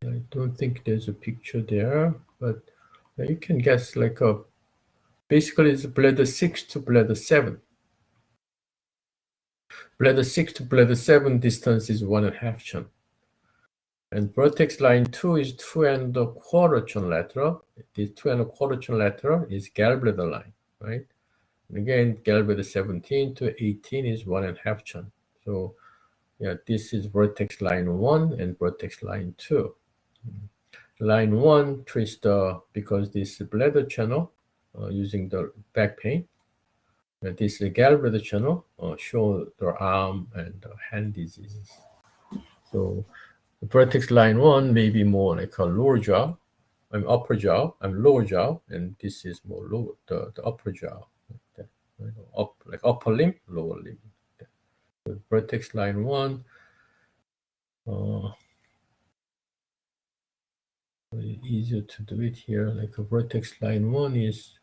I don't think there's a picture there, but you can guess like basically it's bladder 6 to bladder 7. Bladder 6 to bladder 7 distance is 1.5 chun. And vertex line 2 is 2.25 chun lateral. This 2.25 chun lateral is gallbladder line, right? And again, gallbladder 17 to 18 is 1.5 chun. So yeah, this is vertex line 1 and vertex line 2. Line 1 treats because this bladder channel using the back pain. And this gallbladder channel show the arm and hand diseases. So the vertex line 1 may be more like a lower jaw, upper jaw, lower jaw, and this is more lower, the upper jaw, like upper limb, lower limb. The vertex line 1, easier to do it here. Like a vertex line 1 is,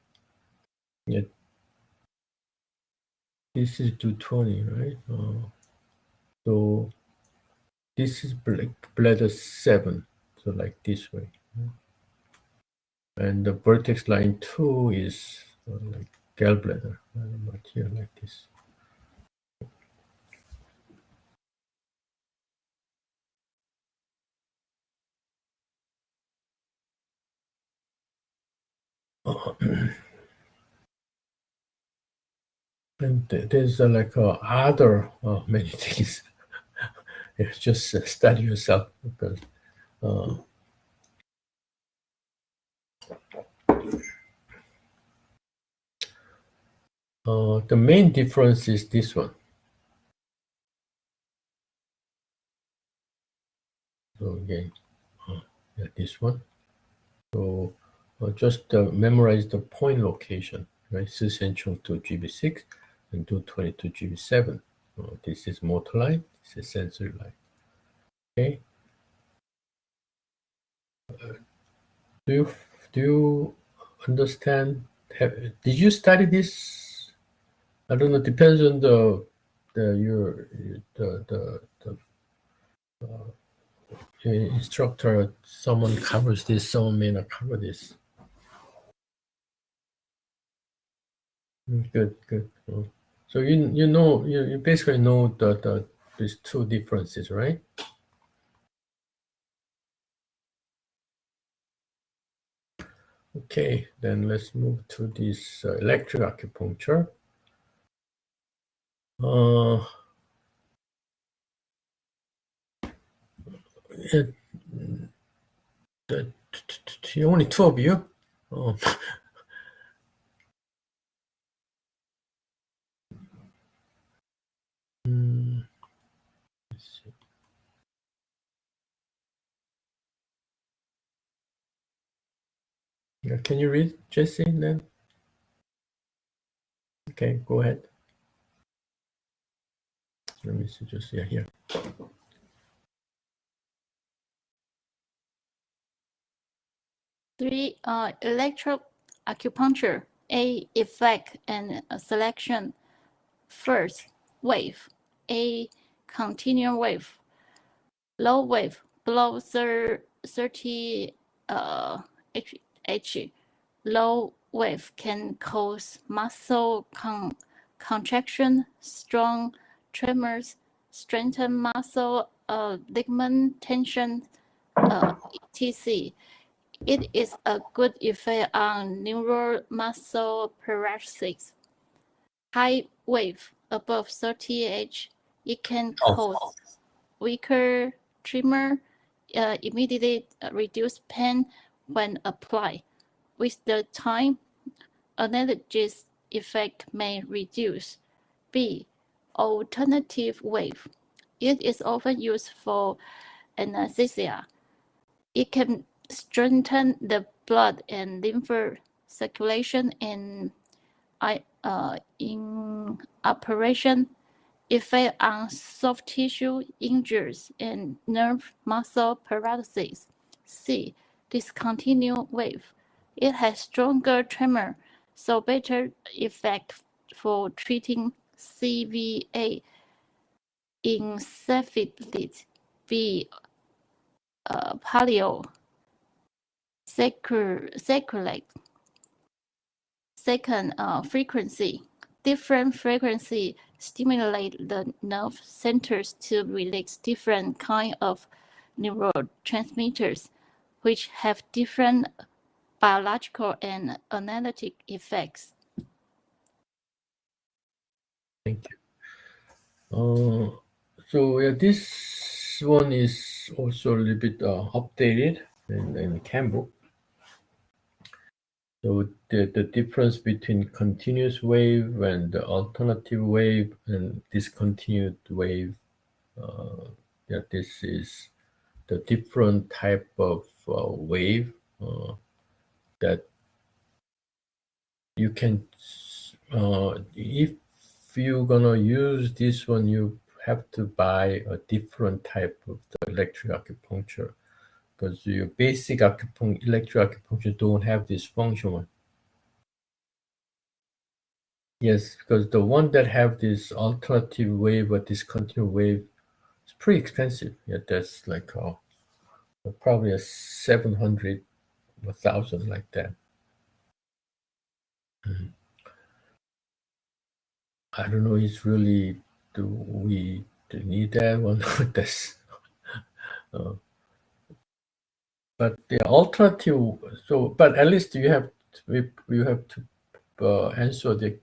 this is 220, right? So this is bladder 7, so like this way. And the vertex line 2 is like gallbladder, right here like this. And there's like other many things. Just study yourself, because the main difference is this one. So again, this one. So just memorize the point location, right? Central to GB6 and DO20 to GB7. This is motor line, this is sensory line. Okay. Do you understand? Did you study this? I don't know. Depends on the instructor. Someone covers this. Someone may not cover this. Good. So you know you basically know these two differences, right? Okay, then let's move to this electric acupuncture. Only two of you. Oh. Let's see. Yeah, can you read, Jesse, then? Okay, go ahead. Let me see, just here. Three, electroacupuncture. A, effect and selection. First, wave. A, continuum wave. Low wave below 30 H. Low wave can cause muscle contraction, strong tremors, strengthen muscle, ligament tension, etc. It is a good effect on neuromuscular paralysis. High wave above 30 H. It can cause weaker tremor, immediately reduce pain when applied. With the time, analgesic effect may reduce. B. Alternative wave. It is often used for anesthesia. It can strengthen the blood and lymph circulation in operation, effect on soft tissue injuries and nerve muscle paralysis. C. Discontinued wave. It has stronger tremor, so better effect for treating CVA, encephalitis. B. Paleo. Sacralate. Second, frequency. Different frequency stimulate the nerve centers to release different kind of neurotransmitters, which have different biological and analytic effects. Thank you. So yeah, this one is also a little bit updated in Canbook. So the difference between continuous wave and the alternative wave and discontinued wave, yeah, this is the different type of wave that you can, if you're gonna use this one, you have to buy a different type of the electric acupuncture, because your basic electric acupuncture don't have this function. Yes, because the one that have this alternative wave or discontinued wave is pretty expensive. Yeah, that's like probably a 700, 1,000 like that. I don't know. It's really, do we need that one? That's but the alternative. So, but at least you have to answer the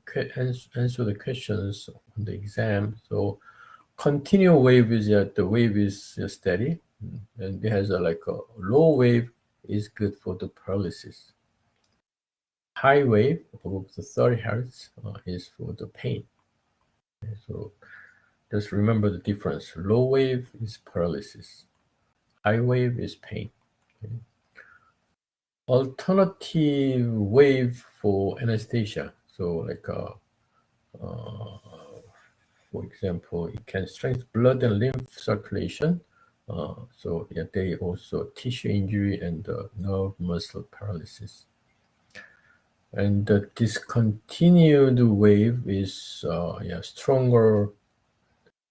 questions on the exam. So, continuous wave is the wave is steady, and it has a low wave is good for the paralysis. High wave above the 30 hertz is for the pain. Okay, so just remember the difference. Low wave is paralysis. High wave is pain. Okay. Alternative wave for anesthesia. So for example, it can strengthen blood and lymph circulation, So yeah, they also tissue injury and nerve muscle paralysis. And the discontinued wave is stronger.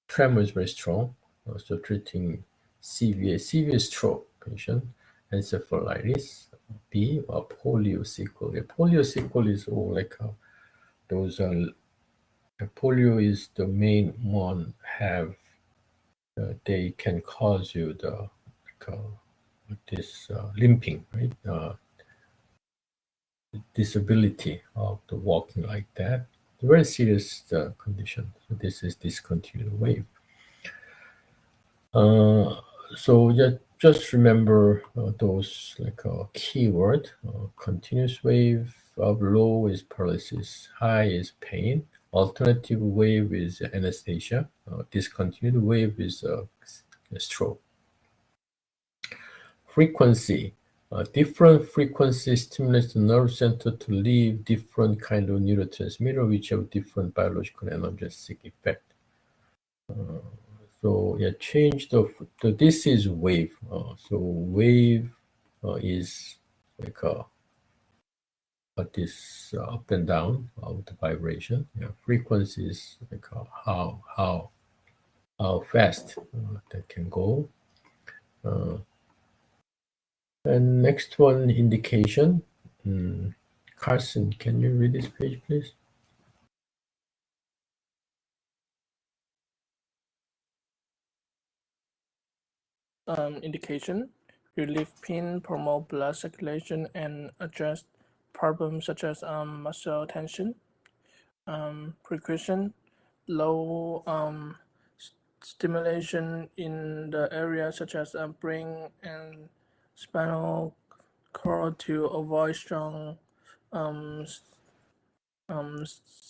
Tremor is very strong. So treating severe stroke patient, encephalitis. B, polio sequel. Yeah, polio sequel is all like those are. Polio is the main one. They can cause you the this limping, right? Disability of the walking like that. Very serious condition. So this is discontinued wave. So just remember those like keyword. Continuous wave of low is paralysis, high is pain. Alternative wave is anesthesia. Discontinued wave is a stroke. Frequency. Different frequency stimulates the nerve center to leave different kind of neurotransmitter which have different biological and analgesic effect. So yeah, change this is wave. So wave is like this up and down of the vibration. Yeah, frequency is like how fast that can go. And next one, indication. Carson, can you read this page, please? Indication: relieve pain, promote blood circulation, and address problems such as muscle tension. Precaution: low stimulation in the area such as brain and spinal cord to avoid strong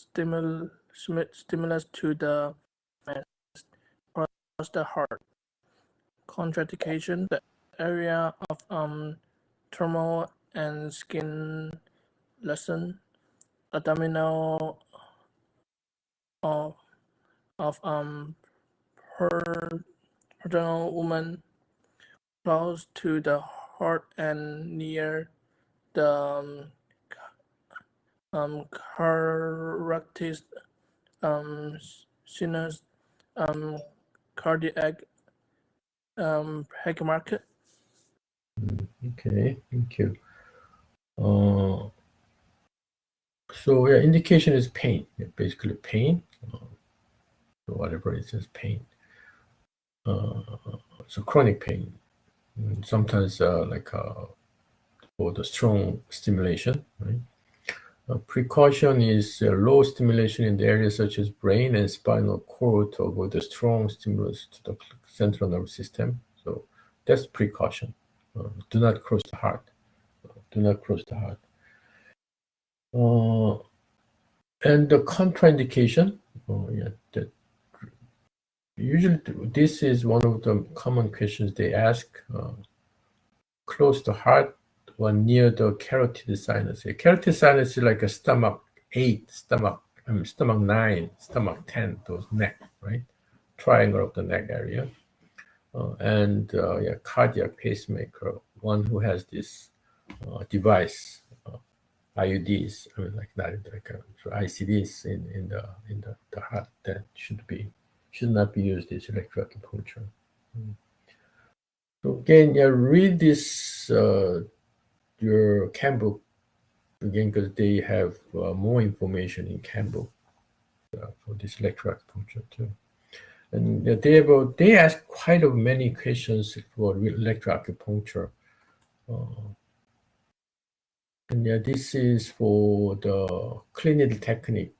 stimulus to the across the heart. Contraindication: the area of thermal and skin lesion, abdominal of paternal woman, close to the heart and near the carotid sinus cardiac market. Okay, thank you. So yeah, indication is pain. Yeah, basically pain. So whatever it says, pain. So chronic pain. Sometimes like for the strong stimulation, right? Precaution is low stimulation in the areas such as brain and spinal cord to avoid the strong stimulus to the central nervous system. So that's precaution. Do not cross the heart. Do not cross the heart. And the contraindication, that usually this is one of the common questions they ask. Close the heart or near the carotid sinus. Carotid sinus is like a stomach 8, stomach 9, stomach 10, those neck, right? Triangle of the neck area. And cardiac pacemaker, one who has this device, IUDs, like that, like so ICDs in the heart that should not be used as electroacupuncture. So again, read this your Campbell again because they have more information in Campbell for this electroacupuncture too. And they ask quite many questions for electroacupuncture. And this is for the clinical technique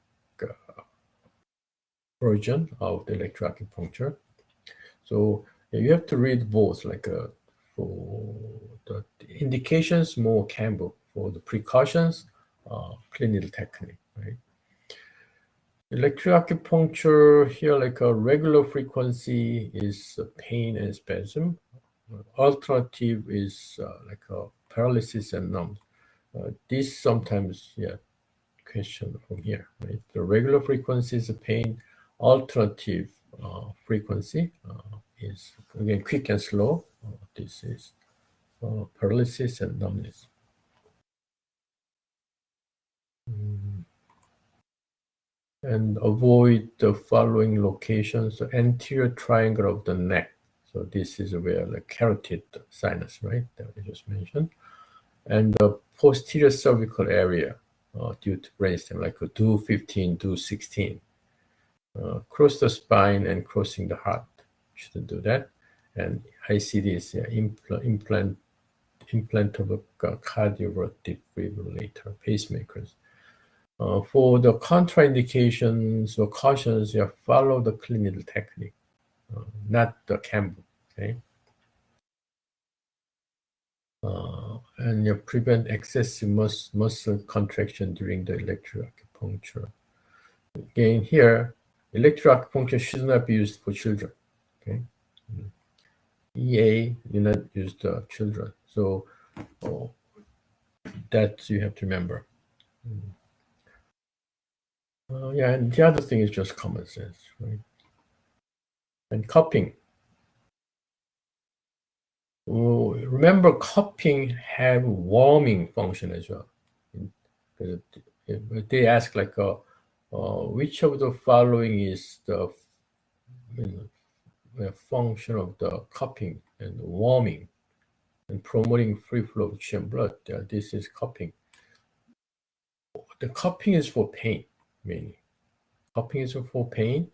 version of the electroacupuncture. So you have to read both, like for the indications, more Campbell, for the precautions, clinical technique, right? Electroacupuncture here, like a regular frequency is pain and spasm. Alternative is like a paralysis and numb. This sometimes, question from here, right? The regular frequency is pain. Alternative frequency is again, quick and slow. This is paralysis and numbness. And avoid the following locations: the anterior triangle of the neck. So this is where the carotid sinus, right, that we just mentioned, and the posterior cervical area due to brainstem, like a do 15, do 16. Cross the spine and crossing the heart. Shouldn't do that. And ICD is implantable cardioverter defibrillator, pacemakers. For the contraindications or cautions, you follow the clinical technique, not the handbook. Okay. And you prevent excessive muscle contraction during the electroacupuncture. Again, here, electroacupuncture should not be used for children. Okay. EA, do not use the children. So that you have to remember. Yeah, and the other thing is just common sense, right? And cupping. Remember, cupping have warming function as well. Because they ask like, which of the following is the function of the cupping and warming and promoting free flow of qi and blood? This is cupping. The cupping is for pain, mainly. Cupping is for pain.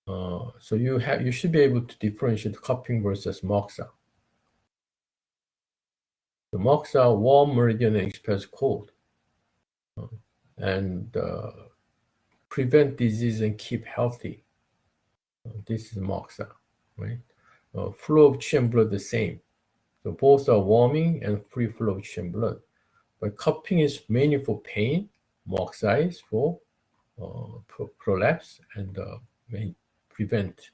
So you should be able to differentiate cupping versus moxa. The moxa warm meridian and expels cold, and prevent disease and keep healthy. This is moxa, right? Flow of qi and blood the same. So both are warming and free flow of qi and blood. But cupping is mainly for pain. Moxa is for prolapse and prevent.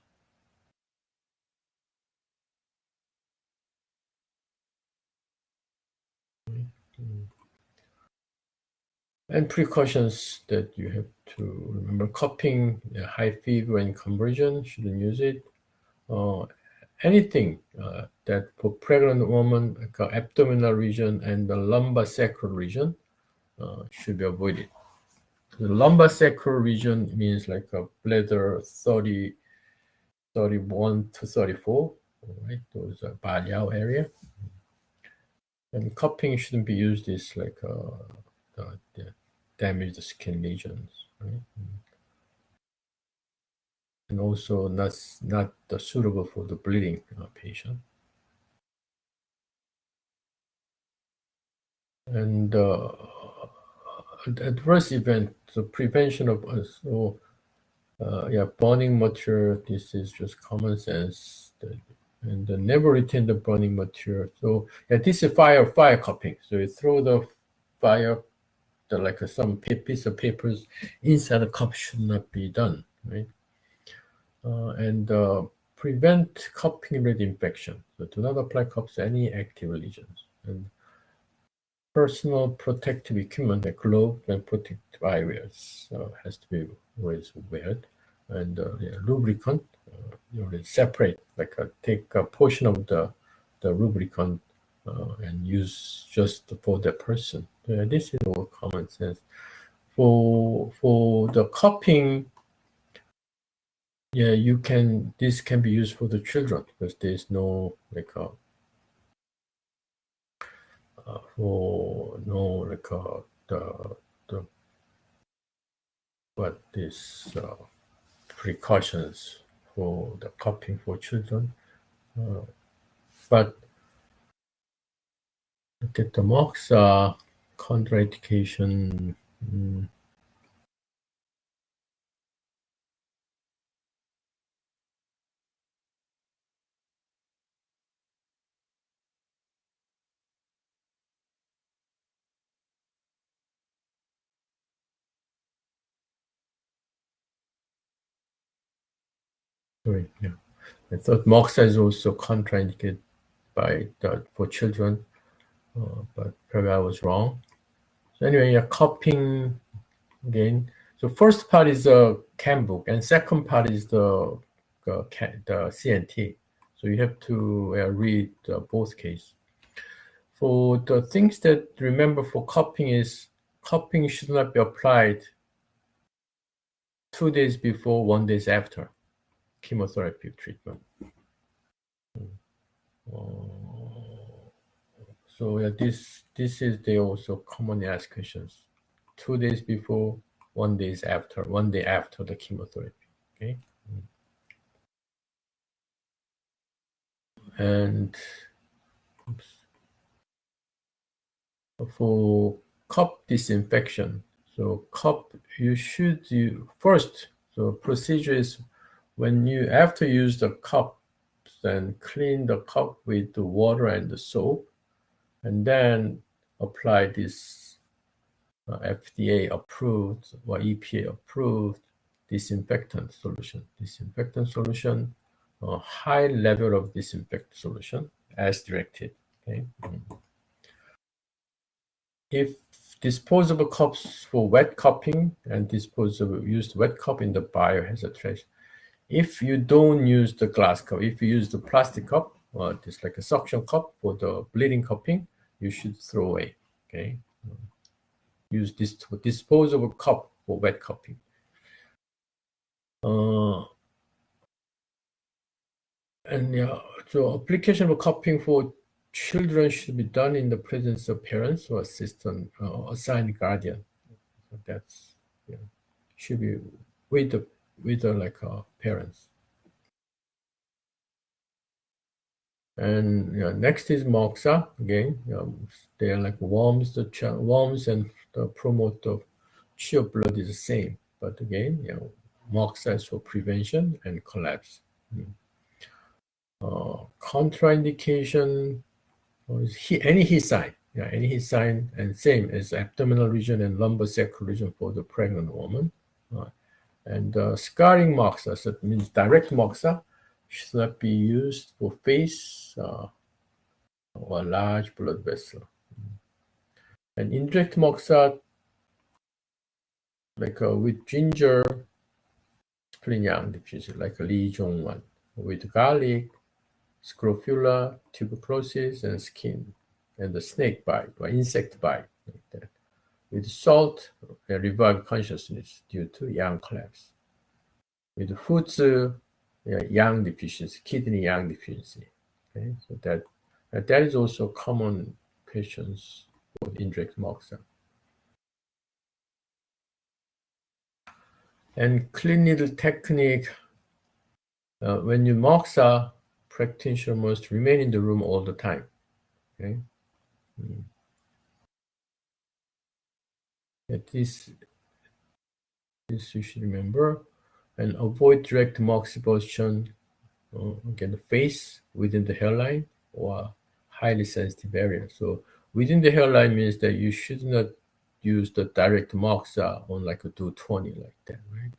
And precautions that you have to remember: cupping, high fever and conversion, shouldn't use it. Anything that for pregnant woman, like abdominal region and the lumbar sacral region should be avoided. The lumbar sacral region means like a bladder 30, 31 to 34, right? Those are Balyao area. And cupping shouldn't be used is like damage the skin lesions, right? And also not suitable for the bleeding patient. And adverse event, the prevention of burning material. This is just common sense. And never retain the burning material. So this is fire cupping. So you throw the fire, like some piece of papers inside the cup should not be done, right? And prevent cupping-related infection. So do not apply cups to any active lesions. And personal protective equipment like glove and protective eyewears has to be always weared. And lubricant, separate, like take a portion of the lubricant and use just for the person. This is all common sense. For the cupping, this can be used for the children because there's no precautions for the cupping for children, but look at the moxa contraindication. Sorry, yeah. I thought moxa is also contraindicated for children, but probably I was wrong. So anyway, cupping again. So first part is the handbook, and second part is the CNT. So you have to read both cases. For the things that remember for cupping is, cupping should not be applied 2 days before, 1 day after chemotherapy treatment. So yeah, this is they also commonly ask questions. 2 days before, 1 day after, 1 day after the chemotherapy. Okay. And for cup disinfection, so cup you should first. So procedure is when you after use the cup, then clean the cup with the water and the soap, and then apply this FDA approved or EPA approved disinfectant solution. Disinfectant solution, a high level of disinfectant solution as directed. Okay. If disposable cups for wet cupping and disposable used wet cup in the biohazard trash, if you don't use the glass cup, if you use the plastic cup, or just like a suction cup for the bleeding cupping, you should throw away. Okay. Use this disposable cup for wet cupping. And yeah, so application of cupping for children should be done in the presence of parents or assistant or assigned guardian. So that's should be with the parents. And next is moxa again. They are like worms. Worms and the promote of shear blood is the same, but again, moxa is for prevention and collapse. Contraindication is any heat sign. Any heat sign, and same as abdominal region and lumbar sacral region for the pregnant woman. And scarring moxa, so it means direct moxa, should not be used for face or large blood vessel. And indirect moxa, like with ginger, spleen yang diffuser, like Lee Jong-wan, with garlic, scrofula, tuberculosis, and skin, and the snake bite or insect bite, like that. With salt, revive consciousness due to yang collapse. With foods, yang deficiency, kidney yang deficiency. Okay, so that is also common questions for indirect moxa. And clean needle technique. When you moxa, practitioner must remain in the room all the time. Okay. This you should remember, and avoid direct moxibustion. Again, the face within the hairline or highly sensitive area. So within the hairline means that you should not use the direct moxa on like a 220 like that, right?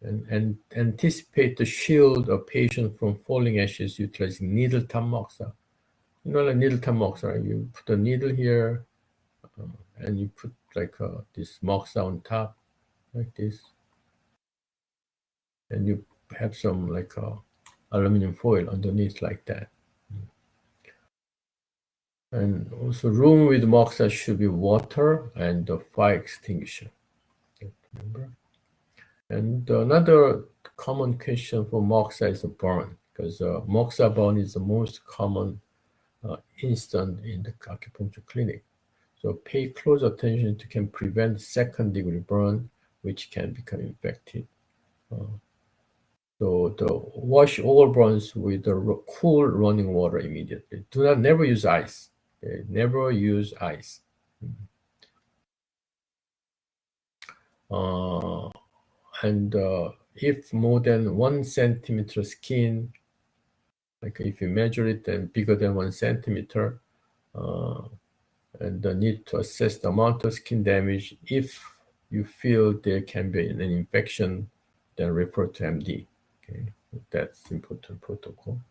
And anticipate the shield a patient from falling ashes utilizing needle top moxa. Like needle top moxa, right? You put a needle here and you put like this moxa on top like this, and you have some like aluminum foil underneath like that. And also room with moxa should be water and the fire extinguisher. Remember? And another common question for moxa is the burn, because moxa burn is the most common incident in the acupuncture clinic. So pay close attention to can prevent second-degree burn, which can become infected. So wash all burns with the cool running water immediately. Never use ice. Okay? Never use ice. And if more than 1 centimeter skin, like if you measure it and bigger than 1 centimeter, and the need to assess the amount of skin damage. If you feel there can be an infection, then refer to MD. Okay, that's important protocol.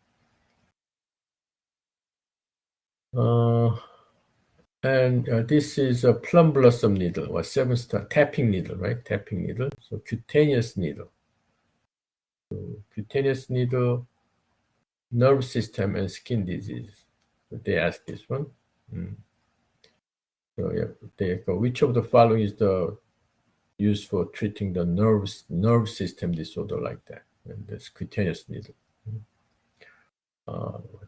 And this is a plum blossom needle or 7-star tapping needle, right? Tapping needle. So cutaneous needle. So cutaneous needle nerve system and skin disease. So they ask this one. So yeah, they go, which of the following is the used for treating the nerve system disorder like that? And this cutaneous needle.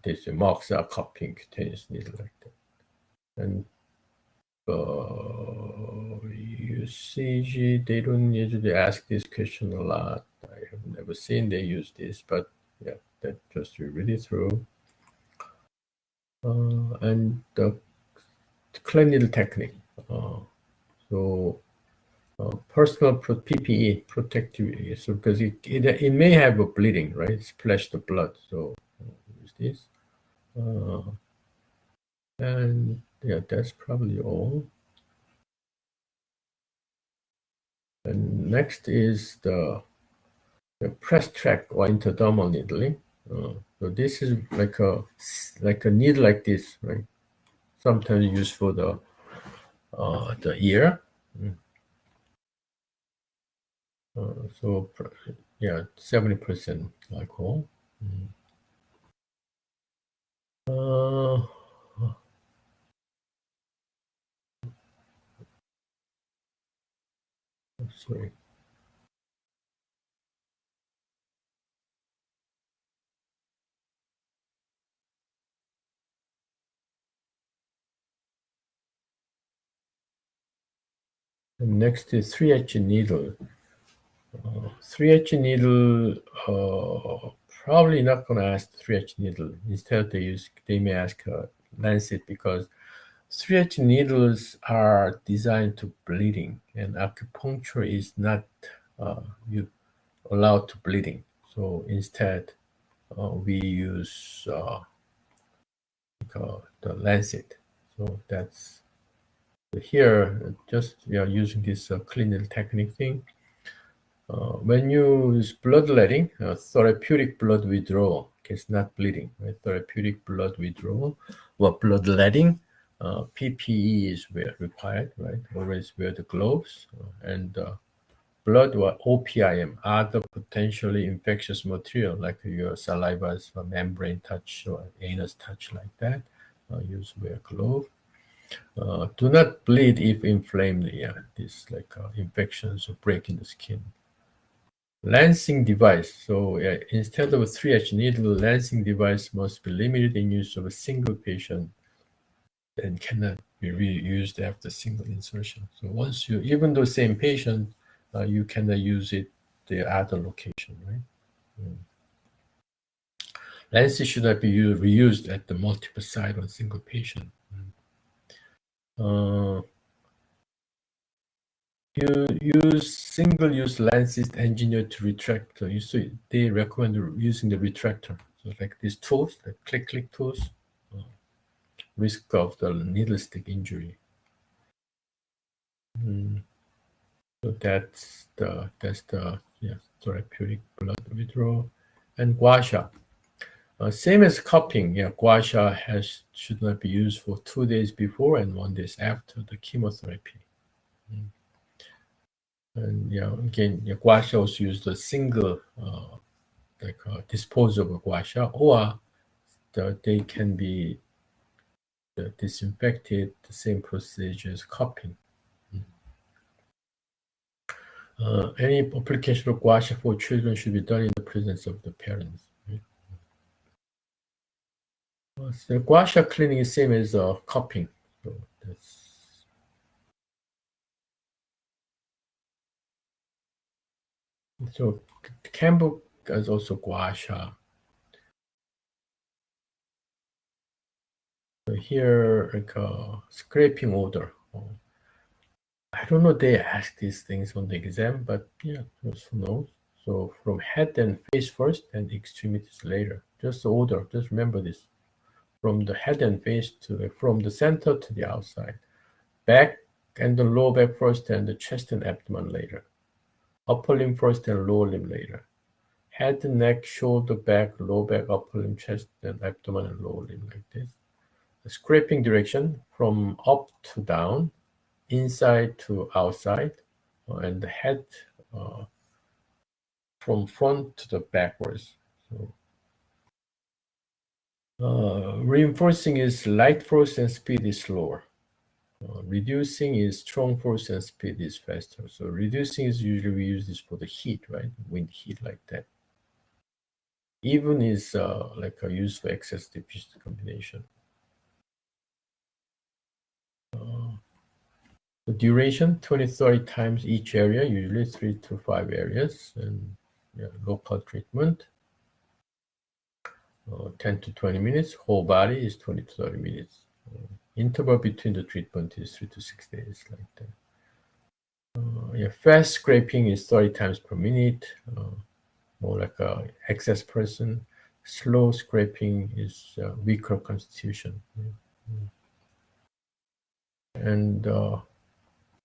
This marks are cupping cutaneous needle like that. And UCG, they don't usually ask this question a lot. I have never seen they use this, but yeah, that just you read it through. And the clean needle technique. So personal PPE, protective, so because it may have a bleeding, right? Splash the blood. So use this. And yeah, that's probably all. And next is the press track or intradermal needling. So this is like a needle like this, right? Sometimes used for the ear. So yeah, 70% alcohol. Sorry. And next is 3H needle. 3H needle, probably not going to ask 3H needle. Instead, they may ask lancet, because 3H needles are designed to bleeding, and acupuncture is not allowed to bleeding. So instead, we use the lancet. So that's here. Just we are using this clean needle technique thing. When you use bloodletting, therapeutic blood withdrawal, it's not bleeding, right? Therapeutic blood withdrawal or bloodletting, PPE is required, right? Always wear the gloves, and blood or OPIM, other potentially infectious material like your saliva, membrane touch or anus touch like that. Wear glove. Do not bleed if inflamed. Yeah, this like infections or breaking the skin. Lancing device. So yeah, instead of a 3H needle, lancing device must be limited in use of a single patient and cannot be reused after single insertion. So once you, even though same patient, you cannot use it the other location, right? Lenses should not be reused at the multiple site on single patient. You use single-use lenses engineered to retract. So they recommend using the retractor. So like these tools, the click tools, risk of the needle stick injury. So that's the therapeutic blood withdrawal. And gua sha. Same as cupping, gua sha should not be used for 2 days before and 1 day after the chemotherapy. And again, gua sha also used a single, disposable gua sha, or they can be disinfected, the same procedure as cupping. Any application of gua sha for children should be done in the presence of the parents. Right? So gua sha cleaning is same as cupping. So that's. So Campbell is also gua sha. So here, like scraping odor. I don't know they ask these things on the exam, but yeah, who knows? So from head and face first and extremities later. Just the order, just remember this. From the head and face from the center to the outside. Back and the lower back first and the chest and abdomen later. Upper limb first and lower limb later. Head, neck, shoulder, back, lower back, upper limb, chest, and abdomen and lower limb like this. The scraping direction from up to down, inside to outside, and the head from front to the backwards. So Reinforcing is light force and speed is slower. Reducing is strong force and speed is faster. So reducing is usually we use this for the heat, right? Wind heat like that. Even is like a use for excess diffusion combination. The duration 20-30 times each area, usually 3 to 5 areas, and local treatment 10 to 20 minutes. Whole body is 20 to 30 minutes. Interval between the treatment is 3 to 6 days, like that. Fast scraping is 30 times per minute, more like a excess person. Slow scraping is weaker constitution. And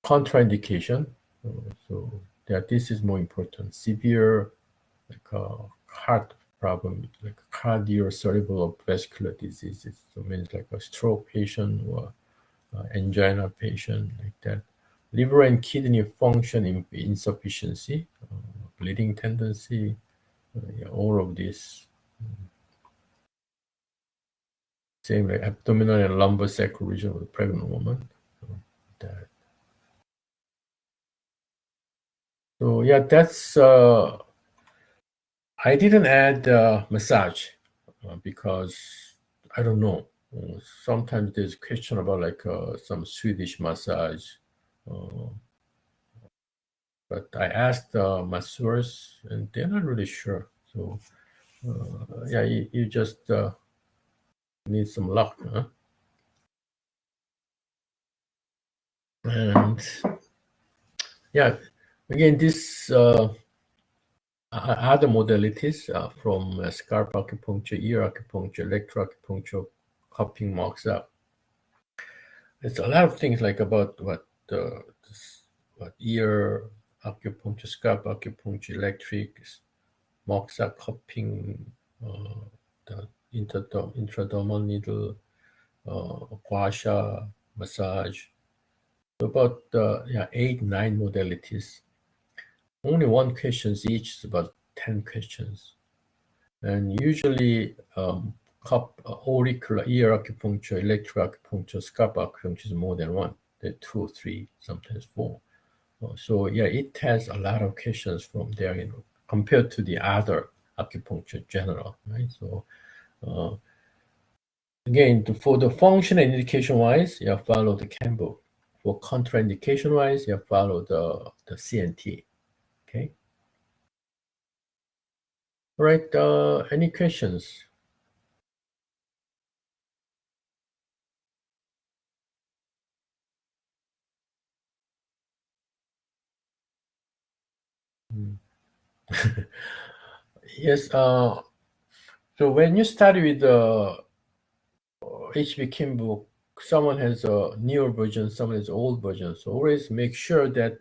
contraindication, so that this is more important. Severe, like heart problem, like cardiovascular diseases. So means like a stroke patient or angina patient, like that. Liver and kidney function insufficiency, bleeding tendency, all of this. Same like abdominal and lumbar sacral region of the pregnant woman. That. So yeah, that's. I didn't add massage because I don't know. Sometimes there's a question about like some Swedish massage, but I asked masseurs and they're not really sure. So yeah, you just need some luck, huh? And yeah, again, this other modalities from scalp acupuncture, ear acupuncture, electroacupuncture, cupping, marks up. It's a lot of things like about what ear acupuncture, scalp acupuncture, electric, marks up, cupping, the intradermal needle, gua sha, massage. About 8-9 modalities. Only one questions each is about 10 questions. And usually auricular, ear acupuncture, electroacupuncture, scalp acupuncture is more than one. There are 2 or 3, sometimes 4. So yeah, it has a lot of questions from there, compared to the other acupuncture general, right? So again, for the function and indication wise, you follow the handbook. For contraindication wise, you follow the CNT. Okay. All right. Any questions? Yes. So when you study with the HB Kim book, someone has a newer version, someone has old version. So always make sure that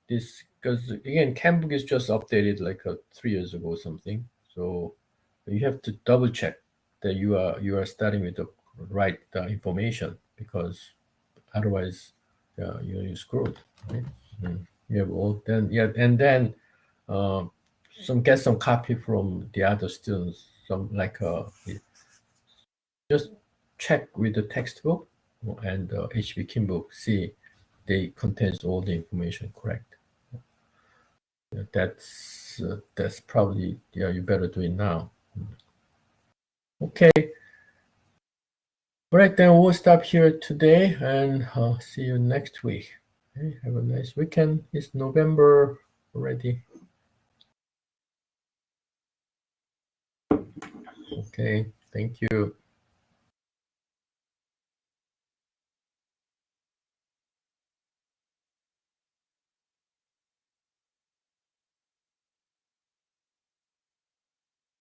this, because again, Kim book is just updated like 3 years ago or something. So you have to double check that you are studying with the right information, because otherwise you're screwed, right? You have all then and then get some copy from the other students, some like just check with the textbook and HB Kim book, see they contains all the information correct. That's probably, you better do it now. Okay. All right, then we'll stop here today and see you next week. Okay, have a nice weekend. It's November already. Okay, thank you.